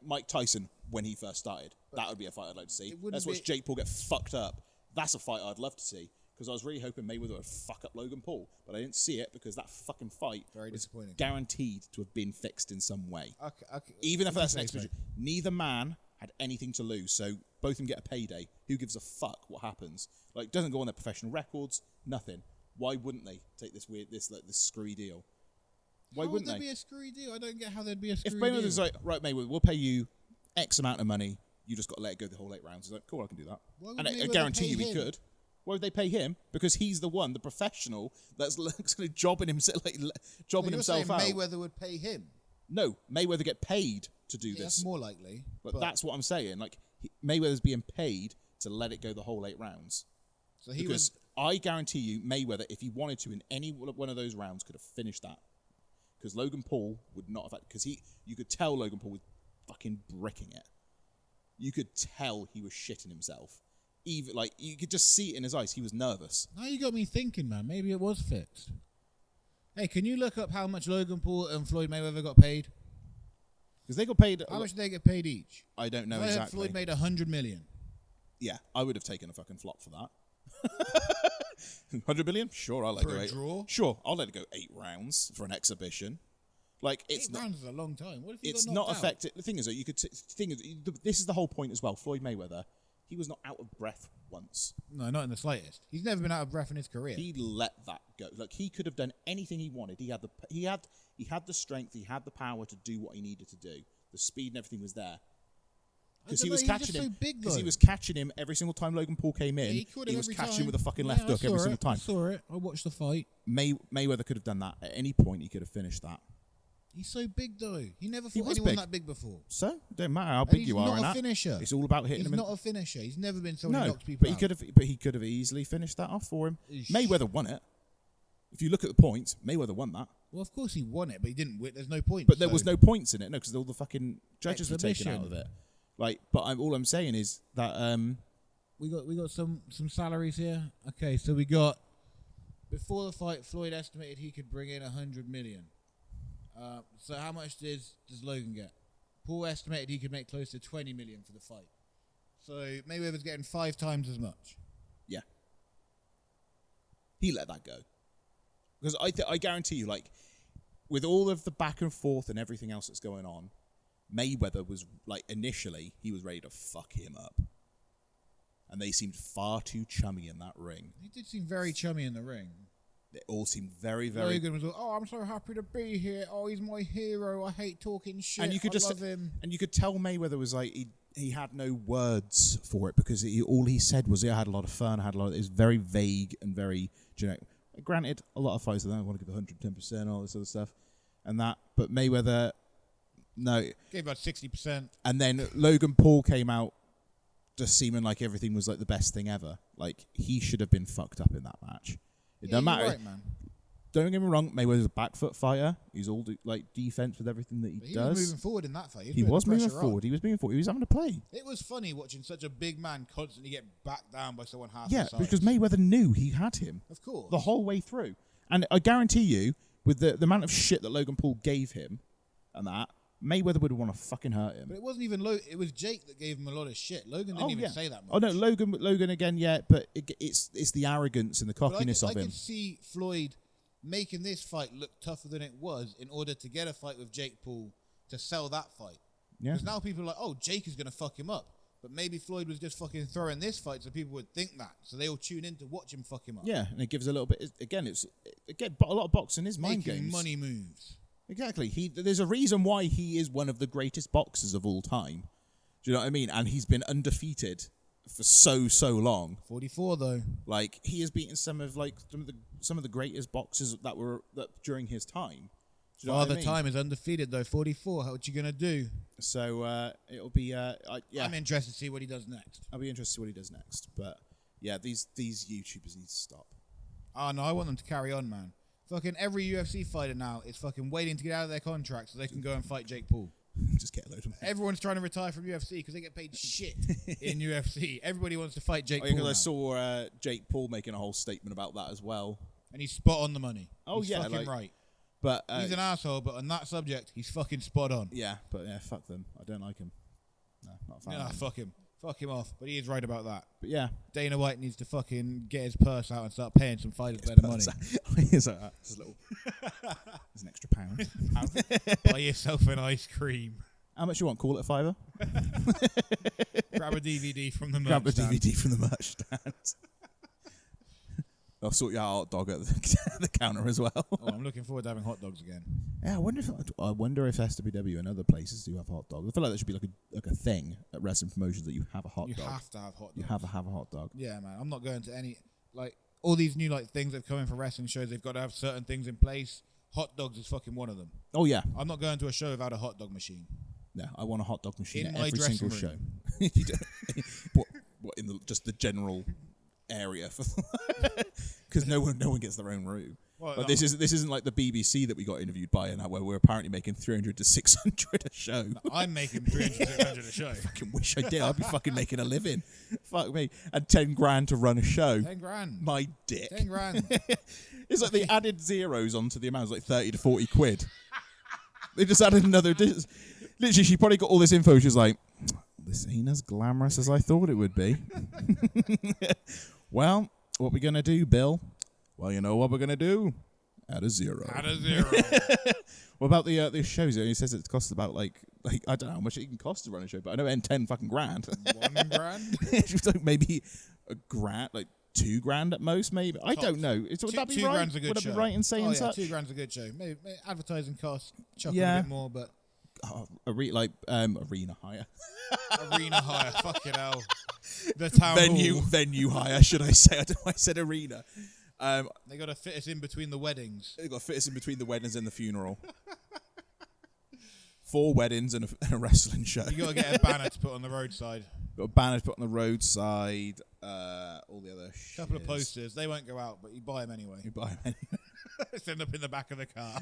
Mike Tyson when he first started. That would be a fight I'd like to see. Let's watch Jake Paul get fucked up. That's a fight I'd love to see. Because I was really hoping Mayweather would fuck up Logan Paul, but I didn't see it because that fucking fight was guaranteed to have been fixed in some way. Okay. Even if that's an exhibition, neither man had anything to lose, so both of them get a payday. Who gives a fuck what happens? Like, doesn't go on their professional records, nothing. Why wouldn't they take this screwy deal? Why wouldn't they? How would there be a screwy deal? I don't get how there'd be a screwy deal. deal. If Mayweather's like, right, Mayweather, we'll pay you X amount of money. You just got to let it go the whole 8 rounds. He's like, cool, I can do that. And I guarantee you he could. Why would they pay him? Because he's the one, the professional, that's going to jobbing himself, himself out. Mayweather would pay him. No, Mayweather get paid to do this. That's more likely. But that's what I'm saying. Like Mayweather's being paid to let it go the whole 8 rounds. So he because I guarantee you, Mayweather, if he wanted to in any one of those rounds, could have finished that. Because Logan Paul would not have. Because you could tell Logan Paul was fucking bricking it. You could tell he was shitting himself. Even like you could just see it in his eyes. He was nervous. Now you got me thinking, man. Maybe it was fixed. Hey, can you look up how much Logan Paul and Floyd Mayweather got paid? Because they got paid. How much did they get paid each? I don't know exactly. exactly. Floyd made $100 million. Yeah, I would have taken a fucking flop for that. 100 million? Sure, I'll let it go. For a draw? Sure, I'll let it go 8 rounds for an exhibition. Like it's 8 rounds is a long time. What if you it's got not knocked affected. The thing is, you could. This is the whole point as well. Floyd Mayweather, he was not out of breath once. No, not in the slightest. He's never been out of breath in his career. He let that go. Like he could have done anything he wanted. He had the strength. He had the power to do what he needed to do. The speed and everything was there. Because he was catching him. Because he was catching him every single time Logan Paul came in. He was catching him with a fucking left hook every single time. I saw it. I watched the fight. Mayweather could have done that at any point. He could have finished that. He's so big though. He never fought anyone that big before. So it don't matter how big you are. He's not a finisher. It's all about hitting him. He's not a finisher. He's never been someone who knocks people out. But he could have easily finished that off for him. Eesh. Mayweather won it. If you look at the points, Mayweather won that. Well, of course he won it, but he didn't win. There's no points. But there was no points in it. No, because all the fucking judges were taken out of it. Like, but all I'm saying is that we got some salaries here. Okay, so we got before the fight, Floyd estimated he could bring in 100 million. So how much does Logan get? Paul estimated he could make close to 20 million for the fight. So Mayweather's getting 5 times as much. Yeah. He let that go. Because I guarantee you, like, with all of the back and forth and everything else that's going on, Mayweather was, like, initially, he was ready to fuck him up. And they seemed far too chummy in that ring. He did seem very chummy in the ring. They all seemed very, very... Logan was like, oh, I'm so happy to be here. Oh, he's my hero. I hate talking shit. And you could love him. And you could tell Mayweather was like, he had no words for it because all he said was, I had a lot of fun. It was very vague and very generic. Granted, a lot of fighters don't want to give 110%, all this other stuff. And that, but Mayweather, no. Gave about 60%. And then Logan Paul came out just seeming like everything was like the best thing ever. Like, he should have been fucked up in that match. It doesn't matter. Right, man. don't get me wrong, Mayweather's a back foot fighter. He's all defense with everything that he But he does. was moving forward in that fight. He was moving forward. He was moving forward. He was having to play. It was funny watching such a big man constantly get backed down by someone half Yeah, his size. because Mayweather knew he had him. Of course. The whole way through. And I guarantee you, with the amount of shit that Logan Paul gave him and that, Mayweather would want to fucking hurt him. But it wasn't even Logan. It was Jake that gave him a lot of shit. Logan didn't even say that much. Oh, no, Logan again, yeah, but it's the arrogance and the cockiness of him. I could see Floyd making this fight look tougher than it was in order to get a fight with Jake Paul to sell that fight. Yeah. Because now people are like, oh, Jake is going to fuck him up. But maybe Floyd was just fucking throwing this fight so people would think that. So they all tune in to watch him fuck him up. Yeah, and it gives a little bit... Again, a lot of boxing is mind Making games. money moves. Exactly. There's a reason why he is one of the greatest boxers of all time. Do you know what I mean? And he's been undefeated for so long. 44 though. Like, he has beaten some of the greatest boxers that during his time. Do you know what I mean? Time is undefeated though. 44. What you gonna do? So it'll be yeah. I'm interested to see what he does next. I'll be interested to see what he does next. But yeah, these YouTubers need to stop. Oh no, I want them to carry on, man. Fucking every UFC fighter now is fucking waiting to get out of their contract so they can go and fight Jake Paul. Just get a load of money. Everyone's trying to retire from UFC because they get paid shit in UFC. Everybody wants to fight Jake Paul. Because I saw Jake Paul making a whole statement about that as well. And he's spot on the money. Oh, he's yeah, fucking right. But he's an asshole, but on that subject, he's fucking spot on. Yeah, but yeah, fuck them. I don't like him. No, not a fan. Nah, of him. fuck him. Fuck him off. But he is right about that. But yeah, Dana White needs to fucking get his purse out and start paying some fighters better money. It's like that. Just a little. There's an extra pound. Buy yourself an ice cream. How much you want? Call it a $5. Grab a DVD from the merch Grab a stand. DVD from the merch stand. I'll sort you out a hot dog at the counter as well. Oh, I'm looking forward to having hot dogs again. Yeah, I wonder if SWW and other places do have hot dogs. I feel like that should be like a thing at wrestling promotions that you have a hot dog. You have to have hot dogs. You have a hot dog. Yeah, man. I'm not going to any all these new things that come in for wrestling shows. They've got to have certain things in place. Hot dogs is fucking one of them. Oh yeah. I'm not going to a show without a hot dog machine. No, I want a hot dog machine In at my every dressing single room. show. You don't- what in just the general area for because no one gets their own room. Well, But this isn't like the BBC that we got interviewed by and where we're apparently making 300 to 600 a show. I'm making 300, 600 a show. Fucking wish I did. I'd be fucking making a living. Fuck me. And 10 grand to run a show. 10 grand. My dick. 10 grand. It's like they added zeros onto the amount. It's like 30 to 40 quid. They just added another. Literally, she probably got all this info. She was like, this ain't as glamorous as I thought it would be. Well, what we going to do, Bill? Well, you know what we're going to do? Add a zero. Add a zero. What about the shows? He says it costs about like I don't know how much it can cost to run a show, but I know it ain't 10 fucking grand. 1 grand? Maybe a grand, like 2 grand at most, maybe. I don't know. Would that be two right? grand's a good Would show. I be right in saying such? 2 grand's a good show. Maybe advertising costs, chuck Yeah. a bit more, but Arena hire. arena hire, fucking hell. The town hall. Venue hire, should I say? I don't know why I said arena. They got to fit us in between the weddings. They've got to fit us in between the weddings and the funeral. 4 weddings and a wrestling show. You got to get a banner to put on the roadside. Got a banner to put on the roadside. All the other shit. Couple of posters. They won't go out, but you buy them anyway. You buy them anyway. Send up in the back of the car.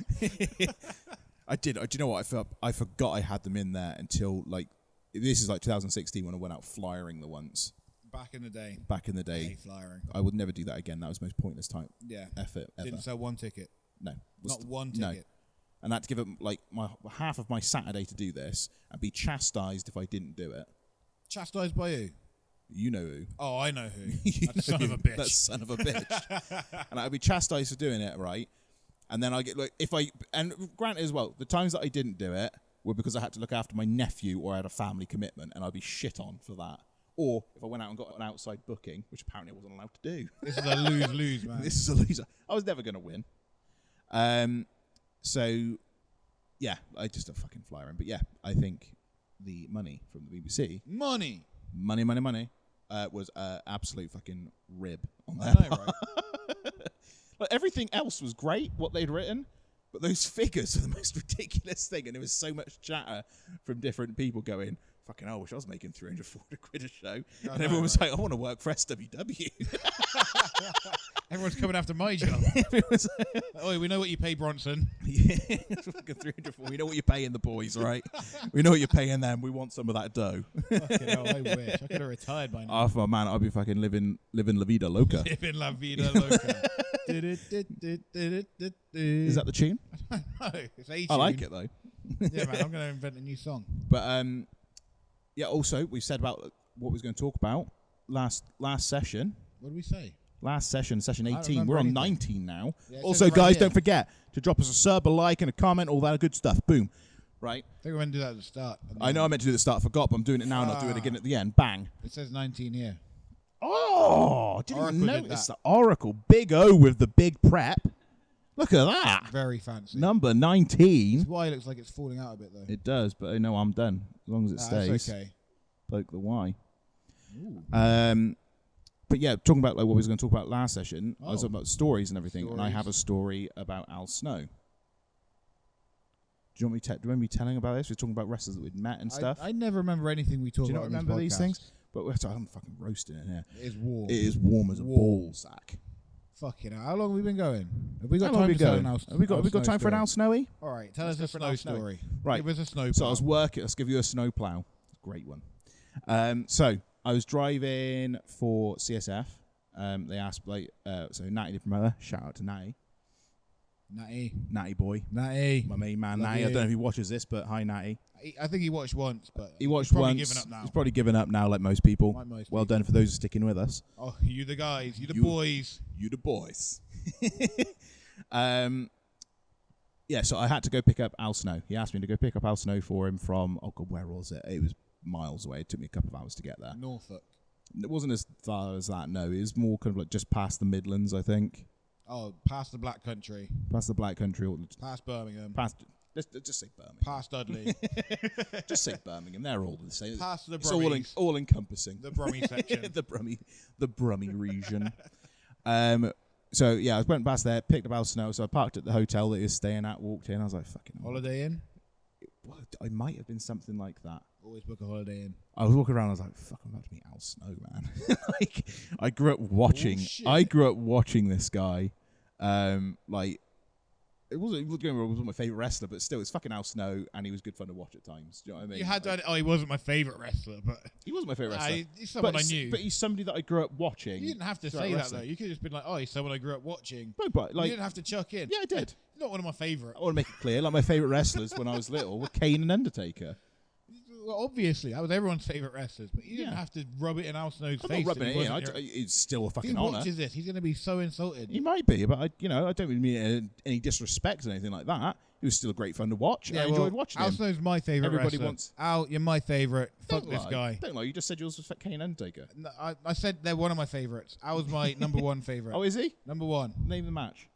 I did. Do you know what? I forgot I had them in there until this is like 2016 when I went out flyering the once. Back in the day. Back in the day. Hey, flyering. I would never do that again. That was the most pointless time effort ever. Didn't sell one ticket. No. Not one ticket. No. And I had to give up my half of my Saturday to do this and be chastised if I didn't do it. Chastised by who? You know who. Oh, I know who. That son of a bitch. That son of a bitch. And I'd be chastised for doing it, right? And then I get and granted as well, the times that I didn't do it were because I had to look after my nephew or I had a family commitment and I'd be shit on for that. Or if I went out and got an outside booking, which apparently I wasn't allowed to do. This is a lose-lose, man. This is a loser. I was never going to win. So, yeah, I just a fucking flyer in. But yeah, I think the money from the BBC, money, was absolute fucking rib on their part. Right? Like everything else was great, what they'd written, but those figures are the most ridiculous thing. And there was so much chatter from different people going, fucking hell, I wish I was making 340 quid a show. I And know, everyone was right? like, I want to work for SWW. Everyone's coming after my job. Everyone's Oh, we know what you pay Bronson. yeah, fucking 340. We know what you're paying the boys, right? We know what you're paying them. We want some of that dough. Fucking hell, I wish. I could have retired by now. Oh, man, I'd be fucking living La Vida Loca. Living La Vida Loca. Is that the tune? No, it's a I like it, though. Yeah, man, I'm going to invent a new song. But, yeah, also, we said about what we was going to talk about last session. What did we say? Last session, session I don't 18. remember We're on anything. 19 now. Yeah, it Also, says right guys, here. don't forget to drop us a sub, a like, and a comment, all that good stuff. Boom. Right? I think we're going to do that at the start. I know I meant to do the start, forgot, but I'm doing it now and I'll do it again at the end. Bang. It says 19 here. Oh, didn't Oracle even did notice that. the Oracle. Big O with the big prep. Look at that. Very fancy. Number 19. This Y looks like it's falling out a bit, though. It does, but I know I'm done. As long as it stays. That's okay. Poke the Y. Ooh. But yeah, talking about like what we was going to talk about last session, I was Oh. talking about stories and everything, and I Stories. have a story about Al Snow. Do you want me to remember me telling about this? We're talking about wrestlers that we'd met and stuff. I never remember anything we talked Do you about. not on remember this these podcast. things? But I'm fucking roasting it here. It is warm. It is warm as a ball sack. Fucking hell. How long have we been going? Have we got How long time have to we tell going? an Have we got time for an Al Snowy? All right, tell Let's us go a for an snow Al Snowy. story. Right. Give us a snow. So I was working. Let's give you a snow plow. Great one. So I was driving for CSF. They asked so Natty the promoter. Shout out to Natty boy, Natty. my main man Love Natty. I you. don't know if he watches this, but hi Natty. I think he watched once, but He watched he's probably once. given up now. He's probably given up now, like most people. Like most Well done for those sticking with us. Oh, you the guys, you the You- boys. You the boys. Yeah, so I had to go pick up Al Snow. He asked me to go pick up Al Snow for him from, oh God, where was it? It was miles away. It took me a couple of hours to get there. Norfolk. It wasn't as far as that, no. It was more kind of like just past the Midlands, I think. Oh, past the Black Country, Past the Black Country. Or past Birmingham, past, let's just say Birmingham. past Dudley, Just say Birmingham. They're all the same. past the It's Brummies, all encompassing. the Brummie section. the Brummie region. So yeah, I went past there, picked up Al Snow, so I parked at the hotel that he was staying at, walked in, I was like, fucking Holiday Inn. Well, I might have been something like that. Always book a Holiday Inn. I was walking around, I was like, fuck, I'm about to meet Al Snow, man. Like, I grew up watching this guy. Like, it wasn't my favourite wrestler, but still, it's fucking Al Snow, and he was good fun to watch at times. Do you know what I mean? You had Like, to. Oh, he wasn't my favourite wrestler, but he wasn't my favourite wrestler. he's someone I but, knew. But he's somebody that I grew up watching. You didn't have to throughout say that wrestling. though. You could have just been like, "Oh, he's someone I grew up watching." No, but You like, didn't have to chuck in. yeah, I did. He's not one of my favourite. I want to make it clear, like my favourite wrestlers when I was little were Kane and Undertaker. Well, obviously, that was everyone's favourite wrestlers, but you didn't Yeah. have to rub it in Al Snow's I'm face. not rubbing that it he in. wasn't your- It's still a If he fucking honour. watches this, he's going to be so insulted. He might be, but I don't mean any disrespect or anything like that. He was still great fun to watch. And I enjoyed watching Al him. Snow's my favourite Everybody wrestler. wants- Al, you're my favourite. Fuck Don't this lie. guy. Don't lie. You just said yours was Kane and Undertaker. No, I said they're one of my favourites. Al's my number one favourite. Oh, is he? Number one. Name the match.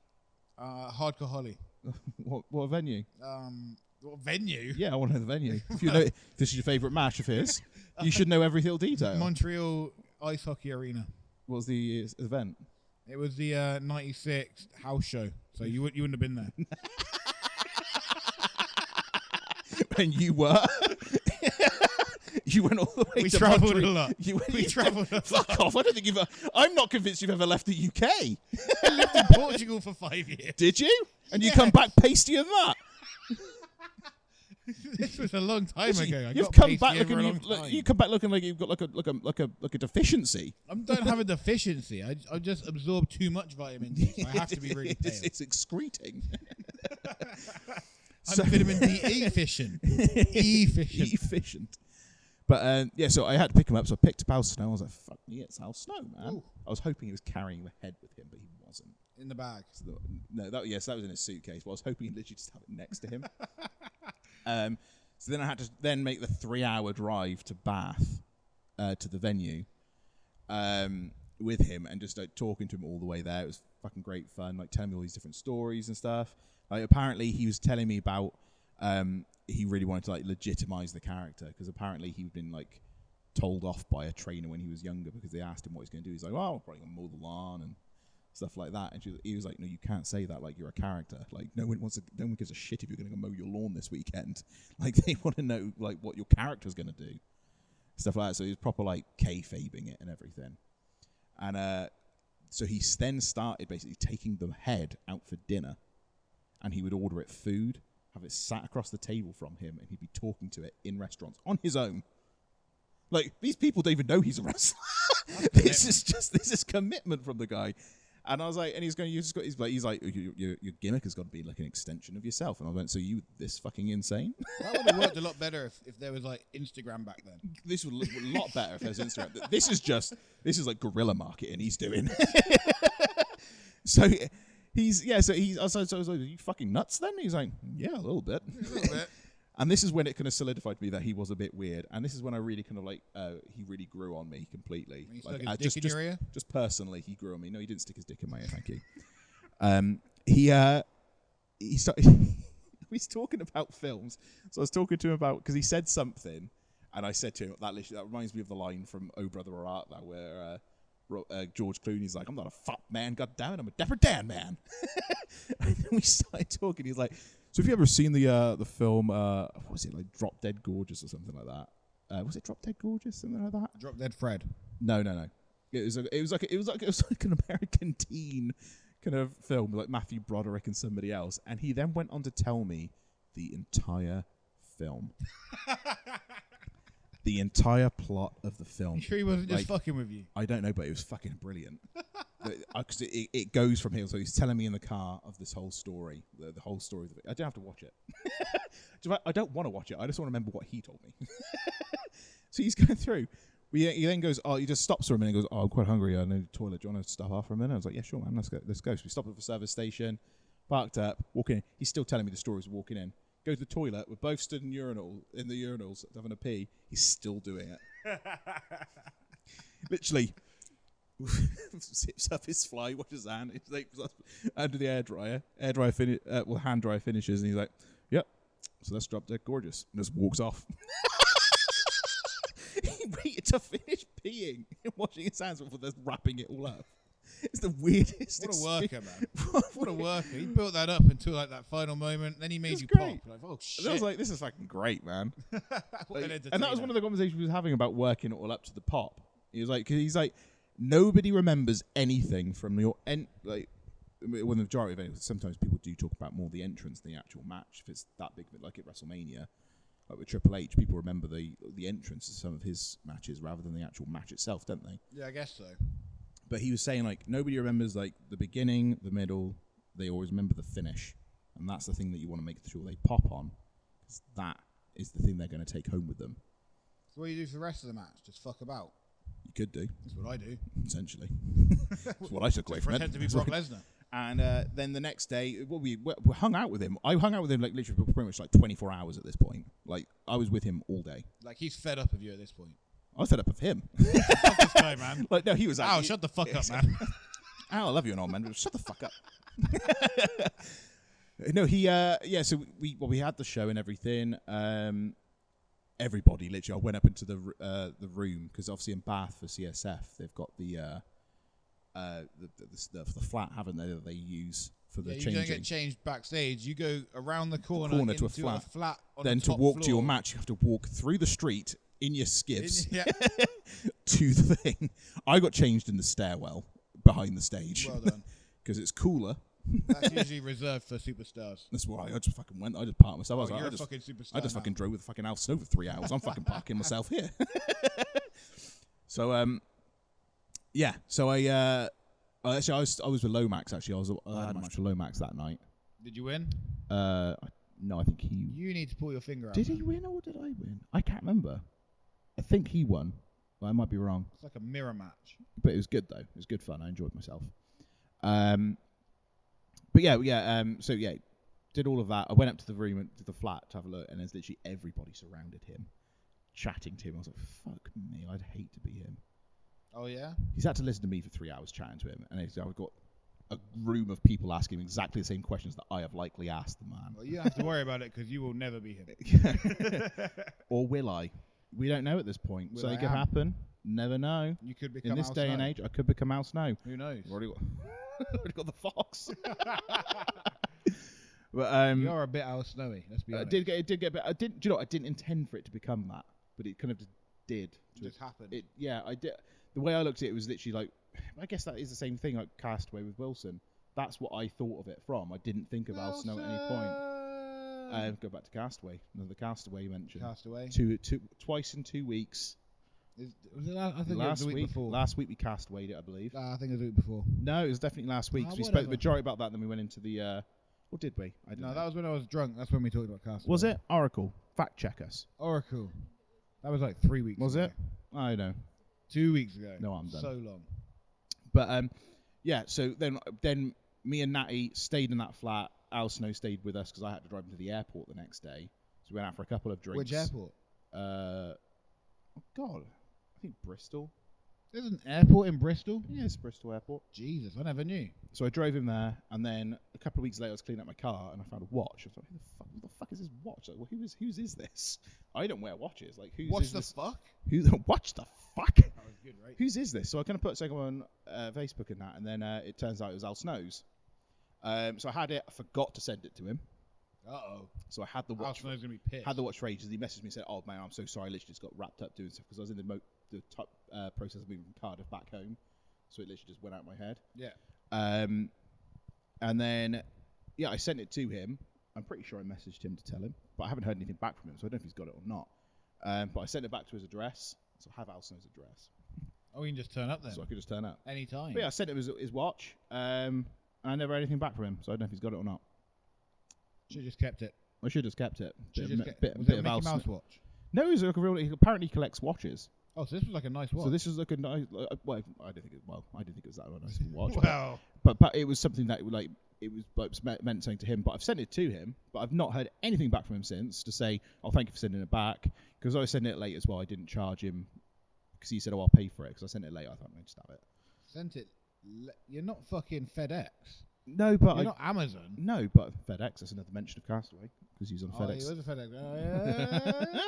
Hardcore Holly. What venue? What venue? Yeah, I want to know the venue. If you know, if this is your favourite match of his, you should know every little detail. Montreal Ice Hockey Arena. What was the event? It was the 96 house show, so you wouldn't have been there. And you were. You went all the way We to travelled Montreal. a lot. We travelled a lot. Fuck off! I don't think you've. I'm not convinced you've ever left the UK. I lived in Portugal for 5 years. Did you? And you Yes. come back pastier than that. This was a long time ago. I You've got come pasty back over looking. a long time. You come back looking like you've got like a deficiency. I don't have a deficiency. I just absorb too much vitamin D. So I have to be really pale. It's excreting. I'm vitamin D efficient. Efficient. Efficient. But yeah, so I had to pick him up. So I picked up Al Snow. I was like, "Fuck me, it's Al Snow, man." Ooh. I was hoping he was carrying the head with him, but he wasn't. In the bag. So that was in his suitcase. But I was hoping he'd literally just have it next to him. So then I had to then make the 3-hour drive to Bath, to the venue, with him, and just like talking to him all the way there. It was fucking great fun, like telling me all these different stories and stuff. Like apparently he was telling me about he really wanted to like legitimize the character, because apparently he'd been like told off by a trainer when he was younger because they asked him what he's going to do. He's like, "Well, I'm probably going to mow the lawn and stuff like that." And he was like, "No, you can't say that. Like, you're a character. Like, no one gives a shit if you're going to go mow your lawn this weekend. Like, they want to know like what your character's going to do." stuff like that. So he was proper like kayfabing it and everything. And so he then started basically taking the head out for dinner, and he would order it food, have it sat across the table from him, and he'd be talking to it in restaurants on his own. Like, these people don't even know he's a wrestler. This is commitment from the guy. And I was like, and he's going, he's like, your gimmick has got to be like an extension of yourself. And I went, so you this fucking insane? That would have worked a lot better if there was like Instagram back then. This would look a lot better if there's Instagram. This is like guerrilla marketing he's doing. So I was like, are you fucking nuts then? He's like, yeah, a little bit. And this is when it kind of solidified to me that he was a bit weird. And this is when I really kind of like, he really grew on me completely. He stuck his dick in your ear? Just personally, he grew on me. No, he didn't stick his dick in my ear, thank you. He started, he's talking about films. So I was talking to him about, because he said something, and I said to him, that reminds me of the line from Oh Brother Where Art Thou, where George Clooney's like, I'm not a fat man, goddammit, I'm a Dapper Dan man. And then we started talking, he's like, so have you ever seen the film, what was it, like Drop Dead Gorgeous or something like that? Was it Drop Dead Gorgeous, something like that? Drop Dead Fred. No. It was like an American teen kind of film, like Matthew Broderick and somebody else. And he then went on to tell me the entire film. The entire plot of the film. You sure he wasn't just fucking with you? I don't know, but it was fucking brilliant. Because it goes from here. So he's telling me in the car of this whole story, the whole story of it. I don't have to watch it. I don't want to watch it. I just want to remember what he told me. So he's going through. He then goes, he just stops for a minute and goes, I'm quite hungry. I need the toilet. Do you want to stop off for a minute? I was like, yeah, sure, man. Let's go. So we stopped at the service station, parked up, walking in. He's still telling me the stories of walking in. Go to the toilet. We're both stood in the urinals having a pee. He's still doing it. Literally zips up his fly, washes his hand. He's like under the air dryer. Hand dryer finishes, and he's like, "Yep." So let's Drop Dead Gorgeous, and just walks off. He waited to finish peeing and washing his hands before just wrapping it all up. It's the weirdest. What a worker, man! What a worker! He built that up until like that final moment. Then he made you great. pop. Like, oh shit! And I was like, "This is fucking great, man." And that was one of the conversations we was having about working it all up to the pop. He was like, because he's like, nobody remembers anything from your like. When the majority of it, sometimes people do talk about more the entrance than the actual match. If it's that big of it, like at WrestleMania, like with Triple H, people remember the entrance to some of his matches rather than the actual match itself, don't they? Yeah, I guess so. But he was saying, like, nobody remembers, like, the beginning, the middle. They always remember the finish. And that's the thing that you want to make sure they pop on. Because that is the thing they're going to take home with them. So what do you do for the rest of the match? Just fuck about? You could do. That's what I do. Essentially. That's what I took away from it. Pretend to be Brock Lesnar. And then the next day, we hung out with him. I hung out with him, like, literally pretty much, like, 24 hours at this point. Like, I was with him all day. Like, he's fed up of you at this point. I was fed up of him. Fuck this guy, man. Like, no, he was like... Ow, shut the fuck up, man. Ow, I love you and all, man. But shut the fuck up. No, he... so we had the show and everything. Everybody, literally, I went up into the room, because obviously in Bath for CSF, they've got the flat, haven't they, that they use for the changing. You don't get changed backstage. You go around the corner into to a flat on then the top to walk floor. To your match, you have to walk through the street in your skiffs Yeah. to the thing. I got changed in the stairwell behind the stage. Well done. Because it's cooler. That's usually reserved for superstars. That's why I just fucking went. I just parked myself. You're a fucking superstar. I just now. fucking drove with the fucking Al Snow for 3 hours. I'm fucking parking myself here. So yeah. So I was with Lomax actually. I had a match with Lomax that night. Did you win? No, I think he. You need to pull your finger out. Did he win or did I win? I can't remember. I think he won. But I might be wrong. It's like a mirror match. But it was good though. It was good fun. I enjoyed myself. But yeah. So yeah, did all of that. I went up to the room to the flat to have a look, and there's literally everybody surrounded him, chatting to him. I was like, "Fuck me, I'd hate to be him." Oh yeah. He's had to listen to me for 3 hours chatting to him, and I've got a room of people asking him exactly the same questions that I have likely asked the man. Well, you don't have to worry about it because you will never be him. Or will I? We don't know at this point. So it could happen. Never know. You could become in this Al day Snow. and age. I could become Al Snow. Who knows? I've already got the fox. But you are a bit Al Snowy. Let's be honest. It did get. But I didn't. Do you know? I didn't intend for it to become that, but it kind of did. It just happened. I did. The way I looked at it was literally like, I guess that is the same thing like Castaway with Wilson. That's what I thought of it from. I didn't think of Al Snow at any point. Go back to Castaway. Another Castaway you mentioned. Castaway. Twice in 2 weeks. Was it I think it was the week before. Last week we Castawayed it, I believe. I think it was the week before. No, it was definitely last week. 'Cause we spoke whatever. the majority about that, and then we went into the... or did we? I don't know. That was when I was drunk. That's when we talked about Castaway. Was it? Oracle. Fact check us. Oracle. That was like 3 weeks Was ago. it? I know. 2 weeks ago. No, I'm done. So long. But, yeah, so then me and Natty stayed in that flat. Al Snow stayed with us because I had to drive him to the airport the next day. So we went out for a couple of drinks. Which airport? Oh, God. I think Bristol. There's an airport in Bristol? Yeah, it's Bristol Airport. Jesus, I never knew. So I drove him there, and then a couple of weeks later I was cleaning up my car, and I found a watch. I was like, who the fuck is this watch? Like, well, whose is this? I don't wear watches. Like, whose What is the this? fuck? Watch the fuck? That was good, right? Whose is this? So I kind of put something on Facebook and that, and then it turns out it was Al Snow's. So I had it. I forgot to send it to him. Uh-oh. So I had the Al watch. Snow's going to be pissed. Had the watch for ages. He messaged me and said, "Oh man, I'm so sorry. I literally just got wrapped up doing stuff because I was in the top process of moving from Cardiff back home, so it literally just went out of my head." Yeah. And then I sent it to him. I'm pretty sure I messaged him to tell him, but I haven't heard anything back from him, so I don't know if he's got it or not. But I sent it back to his address, so I have Al Snow's address. Oh, you can just turn up then? So I could just turn up. Anytime. But yeah, I sent him his watch, and I never heard anything back from him, so I don't know if he's got it or not. Should have just kept it. I should have just kept it. Was Bit it a of Mickey Al Mouse Snow- watch? No, he apparently collects watches. Oh, so this was like a nice watch. So this was like a nice. Well, I didn't think it was that nice of a watch. Well, but it was something that it was meant something to him. But I've sent it to him, but I've not heard anything back from him since to say, "Oh, thank you for sending it back." Because I was sending it late as well. I didn't charge him because he said, "Oh, I'll pay for it." Because I sent it late. I thought I'd just have it. sent it. You're not fucking FedEx. No, but You're not Amazon. No, but FedEx. That's another mention of Castaway because he's on Oh, FedEx. he was a FedEx.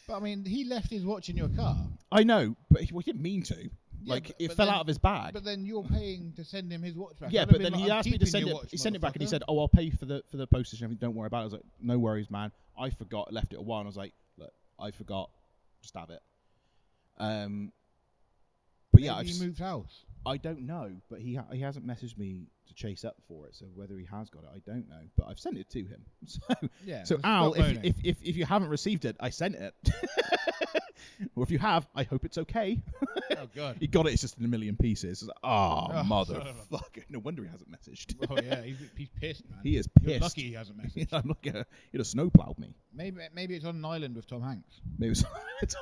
But I mean, he left his watch in your car. I know, but he didn't mean to. Yeah, it but fell then- out of his bag. But then you're paying to send him his watch back. Yeah, I'd have but been then like, he I'm asked me to keeping send your it. watch, He sent it back and he motherfucker. said, "Oh, I'll pay for the postage and everything. Don't worry about it." I was like, "No worries, man. I forgot. Left it a while." And I was like, "Look, I forgot. Just have it." But yeah, Maybe he moved house. I don't know, but he hasn't messaged me to chase up for it. So whether he has got it, I don't know. But I've sent it to him. So Yeah. so stop Al, moaning. if you haven't received it, I sent it. Or if you have, I hope it's okay. Oh god. He got it. It's just in a million pieces. It's like, oh, Oh, motherfucker! No wonder he hasn't messaged. Oh yeah, he's pissed, man. He is You're pissed. lucky he hasn't messaged. I'm lucky. He'd have snowplowed me. Maybe it's on an island with Tom Hanks. Maybe it's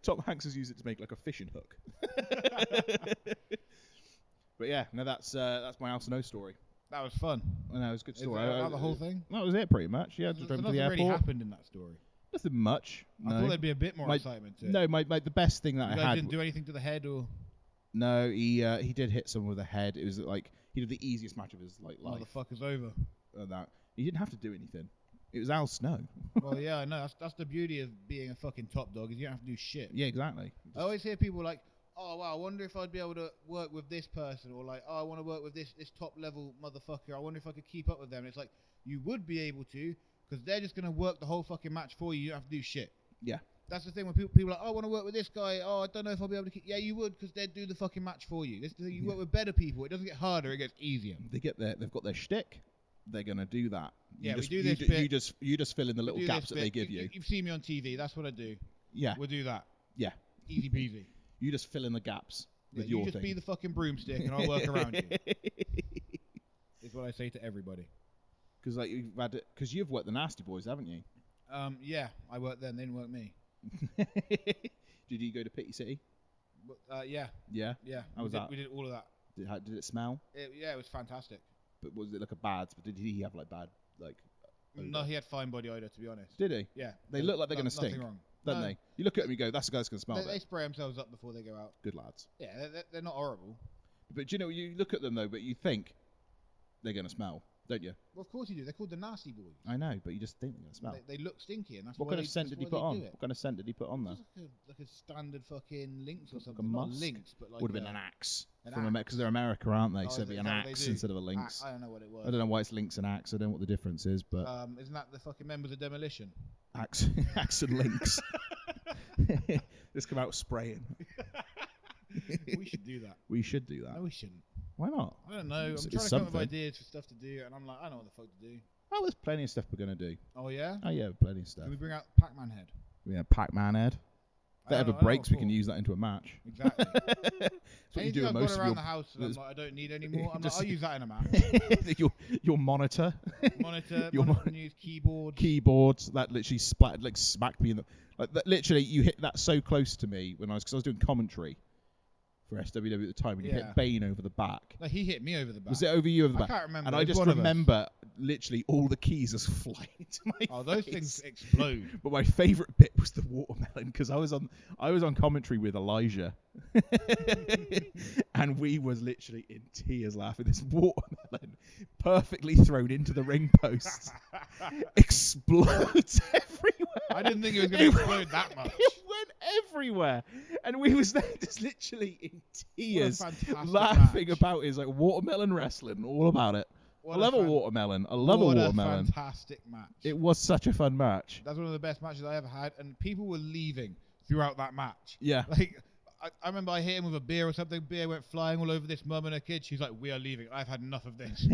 Tom Hanks has used it to make like a fishing hook. But yeah, no, that's my Al Snow story. That was fun. I know, it was a good Is story. that the whole thing? That was it, pretty much. Yeah, So just drove to nothing the really airport. happened in that story. Nothing much. I No. thought there'd be a bit more My- excitement to it. No, the best thing that You I guys had. didn't do anything to the head or No, he did hit someone with a head. It was like he did the easiest match of his life. motherfuckers over. That he didn't have to do anything. It was Al Snow. Well, yeah, I know. That's the beauty of being a fucking top dog is you don't have to do shit. Yeah, exactly. I always hear people like, oh, wow, I wonder if I'd be able to work with this person. Or like, oh, I want to work with this top level motherfucker. I wonder if I could keep up with them. And it's like, you would be able to because they're just going to work the whole fucking match for you. You don't have to do shit. Yeah. That's the thing when people are like, oh, I want to work with this guy. Oh, I don't know if I'll be able to keep. Yeah, you would because they'd do the fucking match for you. You work with better people. It doesn't get harder. It gets easier. They've got their shtick. They're gonna do that. Yeah, you just, we do this you, bit. you just fill in the little Do gaps this that they bit. give you. You've seen me on TV. That's what I do. Yeah. We'll do that. Yeah. Easy peasy. You just fill in the gaps Yeah, with you your just thing. be the fucking broomstick and I'll work around you. Is what I say to everybody. Because you've worked the Nasty Boys, haven't you? Yeah, I worked then. They didn't work me. Did you go to Pity City? Yeah. Yeah. Yeah. How was that? We did all of that. Did it smell? Yeah, it was fantastic. But was it like a bad? But did he have like bad like? No, he had fine body odor, to be honest. Did he? Yeah. They look like they're gonna nothing stink, wrong. don't No. they? You look at them, you go, "That's the guy that's gonna smell They it." spray themselves up before they go out. Good lads. Yeah, they're not horrible. But you know, you look at them though, but you think they're gonna smell, don't you? Well, of course you do. They're called the Nasty Boys. I know, but you just think they're gonna smell. They look stinky, and that's What why kind of scent did he put on? do it. What kind of scent did he put on there? Just like a standard fucking Lynx or Like a something. Not musk? Lynx, but like Would have been an axe an from axe. America because they're America, aren't they? Oh, So it'd is be it- an is that what they axe do? instead of a lynx. I don't know what it was. I don't know why it's lynx and axe. I don't know what the difference is, but Isn't that the fucking members of Demolition? Axe and Lynx. Just come out spraying. We should do that. We should do that. No, we shouldn't. Why not? I don't know. I'm It's trying to come up with something. ideas for stuff to do, and I'm like, I don't know what the fuck to do. Oh, there's plenty of stuff we're going to do. Oh, yeah? Oh, yeah, plenty of stuff. Can we bring out Pac-Man head? We have Pac-Man head. If that ever breaks, we can use that into a match. Exactly. That's what you do I've with most got of around your... the house and I'm like, I don't need any more. I'm like, Just- I'll use that in a match. your monitor. Monitor, Your monitor news, keyboard. Keyboards that literally smacked me in the... Like, that, literally, you hit that so close to me when because I was doing commentary for SWW at the time, and you Yeah. hit Bane over the back. No, he hit me over the back. Was it over you over the I back? can't remember. And It I was just one of us. remember literally all the keys just flying into my Oh, those face. things explode. But my favourite bit was the watermelon because I was on commentary with Elijah, and we was literally in tears laughing. This watermelon, perfectly thrown into the ring post, explodes everywhere. I didn't think it was going to explode that much. It went everywhere, and we was there just literally in tears, fantastic laughing match. about it. It's like watermelon wrestling, all about it. What I love a fan- watermelon. I love a what watermelon. fantastic match. It was such a fun match. That's one of the best matches I ever had, and people were leaving throughout that match. Yeah. Like, I remember I hit him with a beer or something. Beer went flying all over this mum and her kid. She's like, we are leaving. I've had enough of this.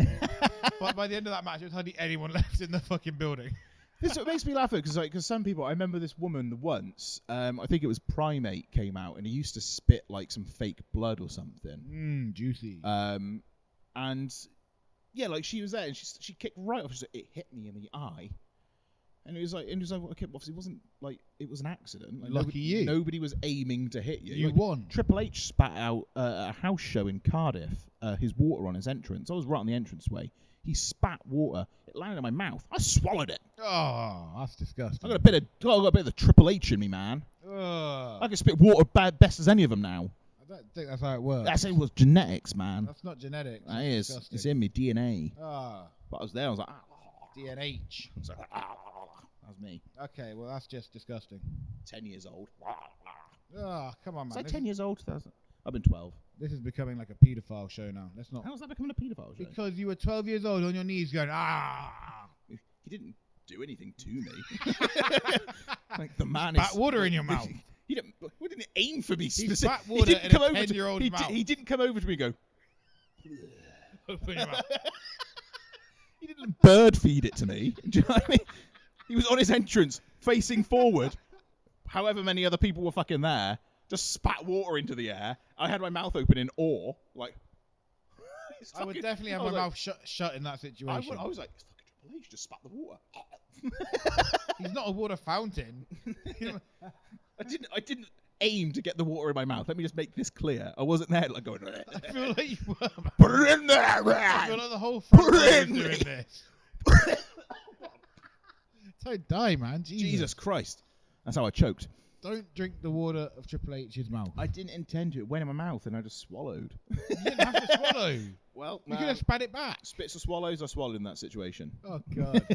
But by the end of that match, there was hardly anyone left in the fucking building. This what makes me laugh because some people, I remember this woman once, I think it was Primate came out and he used to spit like some fake blood or something. Juicy. And yeah, like she was there and she kicked right off. She said, it hit me in the eye. And it was like, okay, obviously it wasn't like, it was an accident. Like, Lucky you. Nobody was aiming to hit you. You Like, won. Triple H spat out a house show in Cardiff, his water on his entrance. I was right on the entranceway. He spat water. It landed in my mouth. I swallowed it. Oh, that's disgusting. I got a bit of the Triple H in me, man. I can spit water best as any of them now. I don't think that's how it works. That's it was genetics, man. That's not genetics. That is. Disgusting. It's in me DNA. Ah, But I was there. I was like, DNH. I was like, that was me. Okay, well that's just disgusting. 10 years old. Oh, come on, Was man. I 10 years old? I've been 12. This is becoming like a paedophile show now. Let's not. How's that becoming a paedophile show? Because you were 12 years old on your knees going, ah. He didn't do anything to me. Like the man Spat is water in your mouth. He didn't aim for me. He specific- spat water didn't in come a over to- 10-year-old's mouth. He didn't come over to me and go. Open your mouth. He didn't bird feed it to me. Do you know what I mean? He was on his entrance, facing forward. However many other people were fucking there, just spat water into the air. I had my mouth open in awe, like. I would definitely have I my was like- mouth shut in that situation. I was like, it's fucking Triple H, just spat the water. He's not a water fountain. I didn't aim to get the water in my mouth. Let me just make this clear. I wasn't there like going. I feel like you were. Man. Put it in there, I feel man. like the whole front Put row it is in doing me. this. Don't die, man. Jesus Christ. That's how I choked. Don't drink the water of Triple H's mouth. I didn't intend to. It went in my mouth and I just swallowed. You didn't have to swallow. Well, You could have spat it back. spits or swallows, I swallowed in that situation. Oh, God.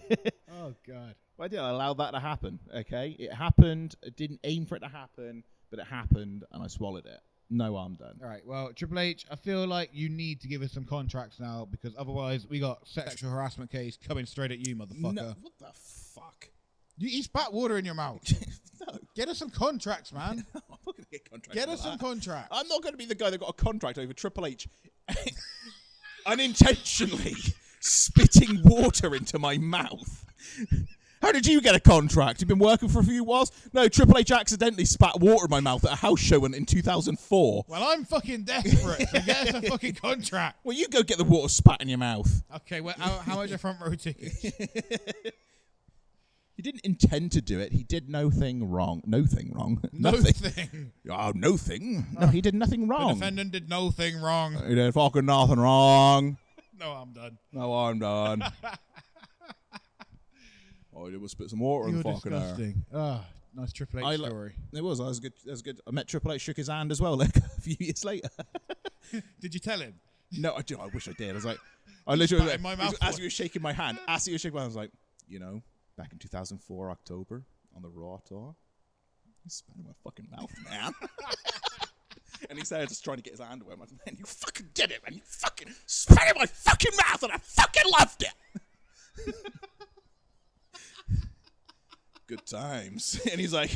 Oh, God. Well, I did. I allowed that to happen, okay? It happened. I didn't aim for it to happen, but it happened and I swallowed it. No, I'm done. All right. Well, Triple H, I feel like you need to give us some contracts now because otherwise we got sexual harassment case coming straight at you, motherfucker. No, what the fuck? You spat water in your mouth. No. Get us some contracts, man. I'm not going to get contracts. Get for us some that. contracts. I'm not going to be the guy that got a contract over Triple H unintentionally spitting water into my mouth. How did you get a contract? You've been working for a few whiles? No, Triple H accidentally spat water in my mouth at a house show in 2004. Well, I'm fucking desperate. So get us a fucking contract. Well, you go get the water spat in your mouth. Okay, well, how much are front row tickets? He didn't intend to do it. He did nothing wrong. Nothing wrong. No Nothing. thing. Oh, nothing. No, he did nothing The wrong. defendant did no thing wrong. He did fucking nothing wrong. No, I'm done. No, I'm done. All I did was spit some water in You're the fucking air. disgusting. Ah, nice Triple H story. It was. I was good. That was good. I met Triple H, shook his hand as well, like a few years later. Did you tell him? No, I wish I did. I was like, I literally, spat in my mouth as for he was shaking my hand, I was like, you know, back in 2004 October on the Raw tour, he spat in my fucking mouth, man. And he's there just trying to get his hand away. I'm like, man, you fucking did it, man. You fucking spat in my fucking mouth, and I fucking loved it. good times. And he's like,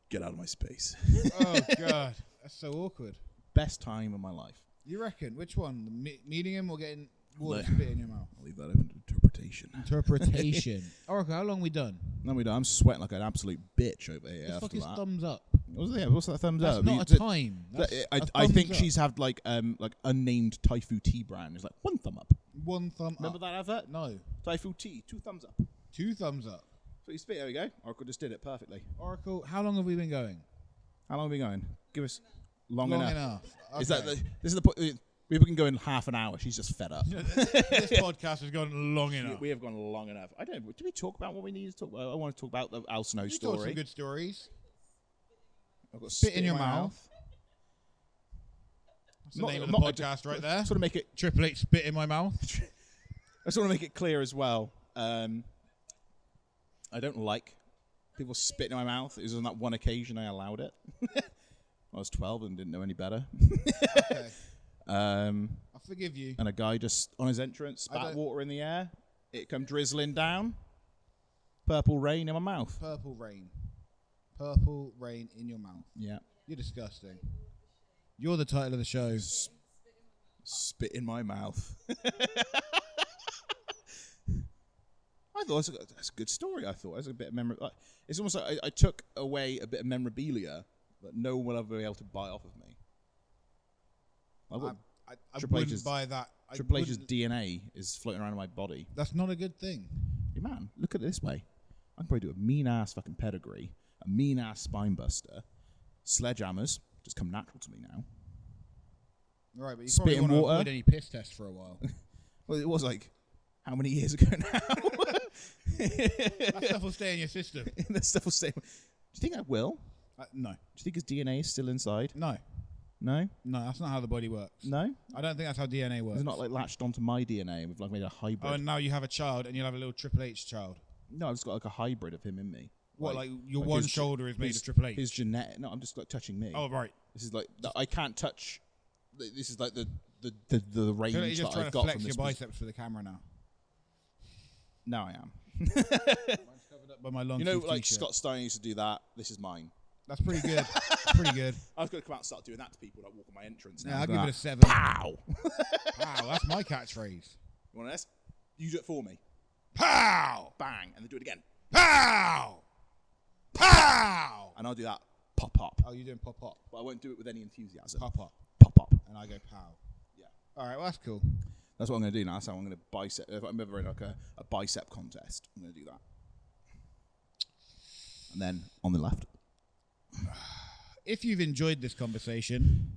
get out of my space. Oh, God. That's so awkward. Best time of my life. You reckon? Which one? The meeting him or getting water Look. spit in your mouth? I'll leave that open to interpretation. Interpretation. Oracle, how long we done? No, we don't. I'm sweating like an absolute bitch over here The after fuck is that. thumbs up? What's that thumbs That's up? not a time. That's I a think thumbs up. she's had like unnamed Taifu tea brand. It's like one thumb up. One thumb Remember up. that advert? No. Taifu tea, 2 thumbs up. 2 thumbs up. So you spit. There we go. Oracle just did it perfectly. Oracle, how long have we been going? How long are we going? Give us long Long enough. enough. Okay. Is that this is the point? We can go in half an hour. She's just fed up. This podcast has gone long enough. We have gone long enough. I don't. Did we talk about what we need to talk about? I want to talk about the Al Snow You story. told some good stories. I've got Spit in your my mouth. That's the Not- name of the not- podcast right there. Sort of make it. Triple H spit in my mouth. I just want to make it clear as well. I don't like people spitting in my mouth. It was on that one occasion I allowed it. I was 12 and didn't know any better. Okay. I forgive you. And a guy just on his entrance I spat don't- water in the air. It come drizzling down. Purple rain in my mouth. Purple rain. Purple rain in your mouth. Yeah. You're disgusting. You're the title of the show. Spit in my mouth. I thought that's a good story. I thought it was a bit of memory. It's almost like I took away a bit of memorabilia that no one will ever be able to buy off of me. I Triple wouldn't H's- buy that. I Triple H's wouldn't- DNA is floating around in my body. That's not a good thing. Hey man, look at it this way. I can probably do a mean ass fucking pedigree, a mean ass spine buster, sledgehammers just come natural to me now. Right, but you Spit probably in want to water. avoid any piss tests for a while. Well, it was like how many years ago now? That stuff will stay in your system. That stuff will stay. Do you think I will? No. Do you think his DNA is still inside? No. No? No, that's not how the body works. No? I don't think that's how DNA works. It's not like latched onto my DNA and we've like made a hybrid. Oh, and now you have a child and you'll have a little Triple H child. No, I've just got like a hybrid of him in me. What, like your like one his- shoulder is made his- of Triple H? His genetic. No, I'm just like touching me. Oh, right. This is like I can't touch. This is like the range You're just that trying I've to got flex from your this. biceps for the camera now. Now I am. Mine's covered up by my long You know, sleeve like t-shirt. Scott Stein used to do that. This is mine. That's pretty good. Pretty good. I was going to come out and start doing that to people that walk on my entrance. Yeah, now. I'll Go give it a out, 7. Pow! Wow, that's my catchphrase. You want this? You do it for me. Pow! Bang, and then do it again. Pow! Pow! And I'll do that. Pop pop. Oh, you're doing pop pop. But I won't do it with any enthusiasm. Pop pop. Pop pop. And I go pow. Yeah. All right, well, that's cool. That's what I'm going to do now. That's how I'm going to bicep. If I'm ever in like a bicep contest, I'm going to do that. And then on the left. If you've enjoyed this conversation,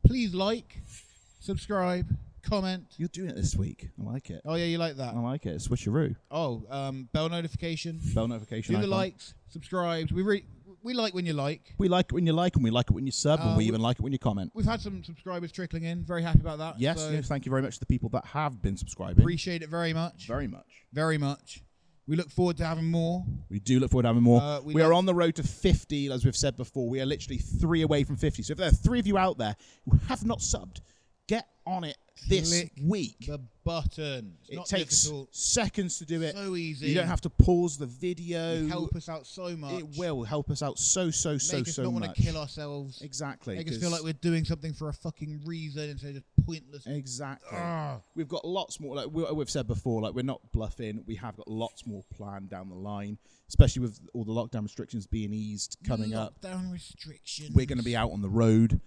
please like, subscribe, comment. You're doing it this week. I like it. Oh, yeah, you like that? I like it. Switcheroo. Oh, bell notification. Bell notification Do the icon. likes, subscribes. We like when you like. We like it when you like, and we like it when you sub, and we we- even like it when you comment. We've had some subscribers trickling in. Very happy about that. Yes, so yes. Thank you very much to the people that have been subscribing. Appreciate it very much. Very much. Very much. We look forward to having more. We do look forward to having more. we we are love- on the road to 50, as we've said before. We are literally 3 away from 50. So if there are 3 of you out there who have not subbed, get on it this Click week. The button. It's It not takes difficult. seconds to do it. So easy. You don't have to pause the video. You help us out so much. It will help us out so Make us not want much. to kill ourselves. Exactly. Make us 'cause- feel like we're doing something for a fucking reason instead of just pointless. Exactly. Ah. We've got lots more. Like we've said before, like we're not bluffing. We have got lots more planned down the line, especially with all the lockdown restrictions being eased coming up. Lockdown restrictions. We're going to be out on the road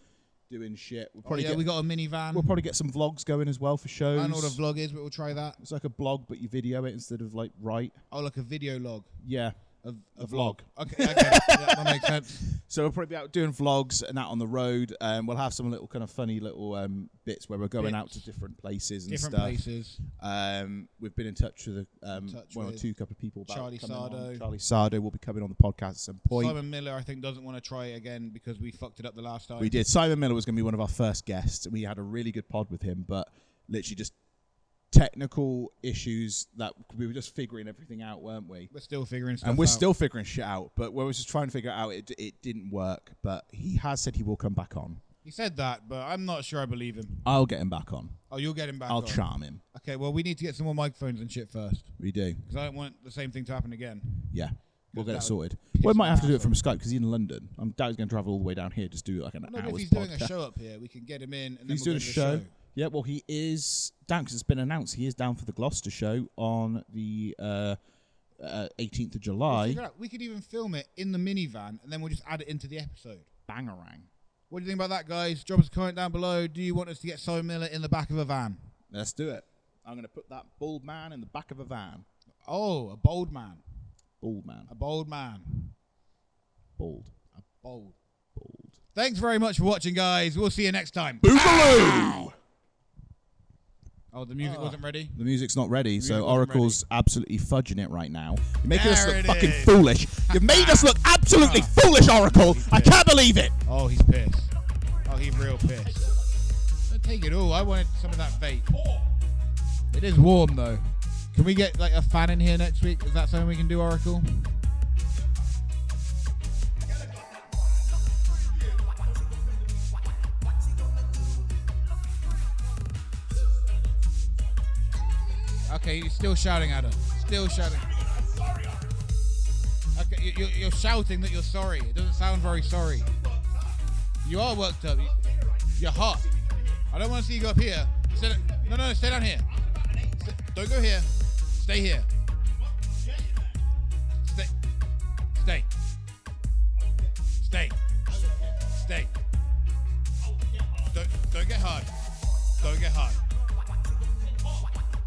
doing shit. We'll Oh, probably yeah, we got a minivan. we'll probably get some vlogs going as well for shows. I know what a vlog is, but we'll try that. It's like a blog, but you video it instead of like write. Oh, like a video log. Yeah, a vlog. Okay, I get it. Yeah, that makes sense. So we'll probably be out doing vlogs and out on the road. We'll have some little kind of funny little bits where we're going out to different places and Different stuff. places. We've been in touch with one or with two couple of people. About Charlie coming on. Sardo. Charlie Sardo will be coming on the podcast at some point. Simon Miller, I think, doesn't want to try it again because we fucked it up the last time. We did. Simon Miller was going to be one of our first guests, and we had a really good pod with him, but literally just technical issues that we were just figuring everything out, weren't we? We're still figuring stuff out. And we're still figuring shit out, but when we were just trying to figure it out, it didn't work. But he has said he will come back on. He said that, but I'm not sure I believe him. I'll get him back on. Oh, you'll get him back I'll on. charm him. Okay, well, we need to get some more microphones and shit first We do. because I don't want the same thing to happen again. Yeah. We'll get it that sorted. would We piss might my have to do ass it from off. Skype because he's in London. I'm doubt he's going to travel all the way down here just do like an No, but hour's if he's doing podcast. a show up here, we can get him in. And He's then doing we'll a go to show. the Yeah, well, he is down because it's been announced. He is down for the Gloucester show on the 18th of We'll July. figure it out. We could even film it in the minivan, and then we'll just add it into the episode. Bangarang. What do you think about that, guys? Drop us a comment down below. Do you want us to get Simon Miller in the back of a van? Let's do it. I'm going to put that bald man in the back of a van. Oh, a bold man. Bald man. A bold man. Bald. A bold. Bald. Thanks very much for watching, guys. We'll see you next time. Boogaloo! Oh, the music wasn't ready? The music's not ready, music so wasn't Oracle's absolutely fudging it right now. You're making us There look it fucking is. foolish. You've made us look absolutely foolish, Oracle. I can't believe it. Oh, he's pissed. Oh, he's real pissed. Don't take it all. I wanted some of that vape. It is warm, though. Can we get like a fan in here next week? Is that something we can do, Oracle? Okay, you're still shouting at her. Still shouting. Okay, you're shouting that you're sorry. It doesn't sound very sorry. You are worked up. You're hot. I don't want to see you go up here. No, stay down here. Don't go here. Stay here. Stay. Don't get hard. Don't get hard.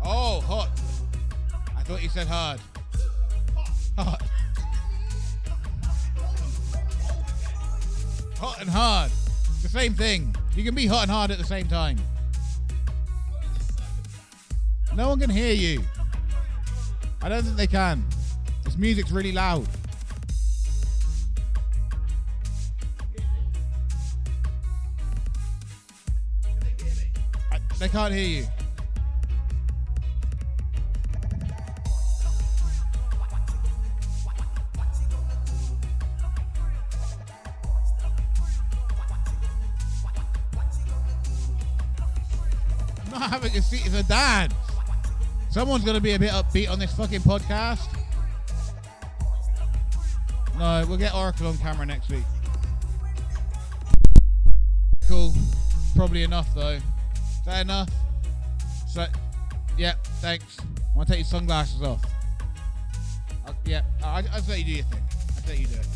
Oh, hot. I thought you said hard. Hot. Hot and hard. It's the same thing. You can be hot and hard at the same time. No one can hear you. I don't think they can. This music's really loud. They can't hear you. I'm not having a seat as a dance. Someone's going to be a bit upbeat on this fucking podcast. No, we'll get Oracle on camera next week. Cool. Probably enough, though. Is that enough? So, yeah, thanks. I want to take your sunglasses off. Yeah, I'll let you do your thing. I'll let you do it.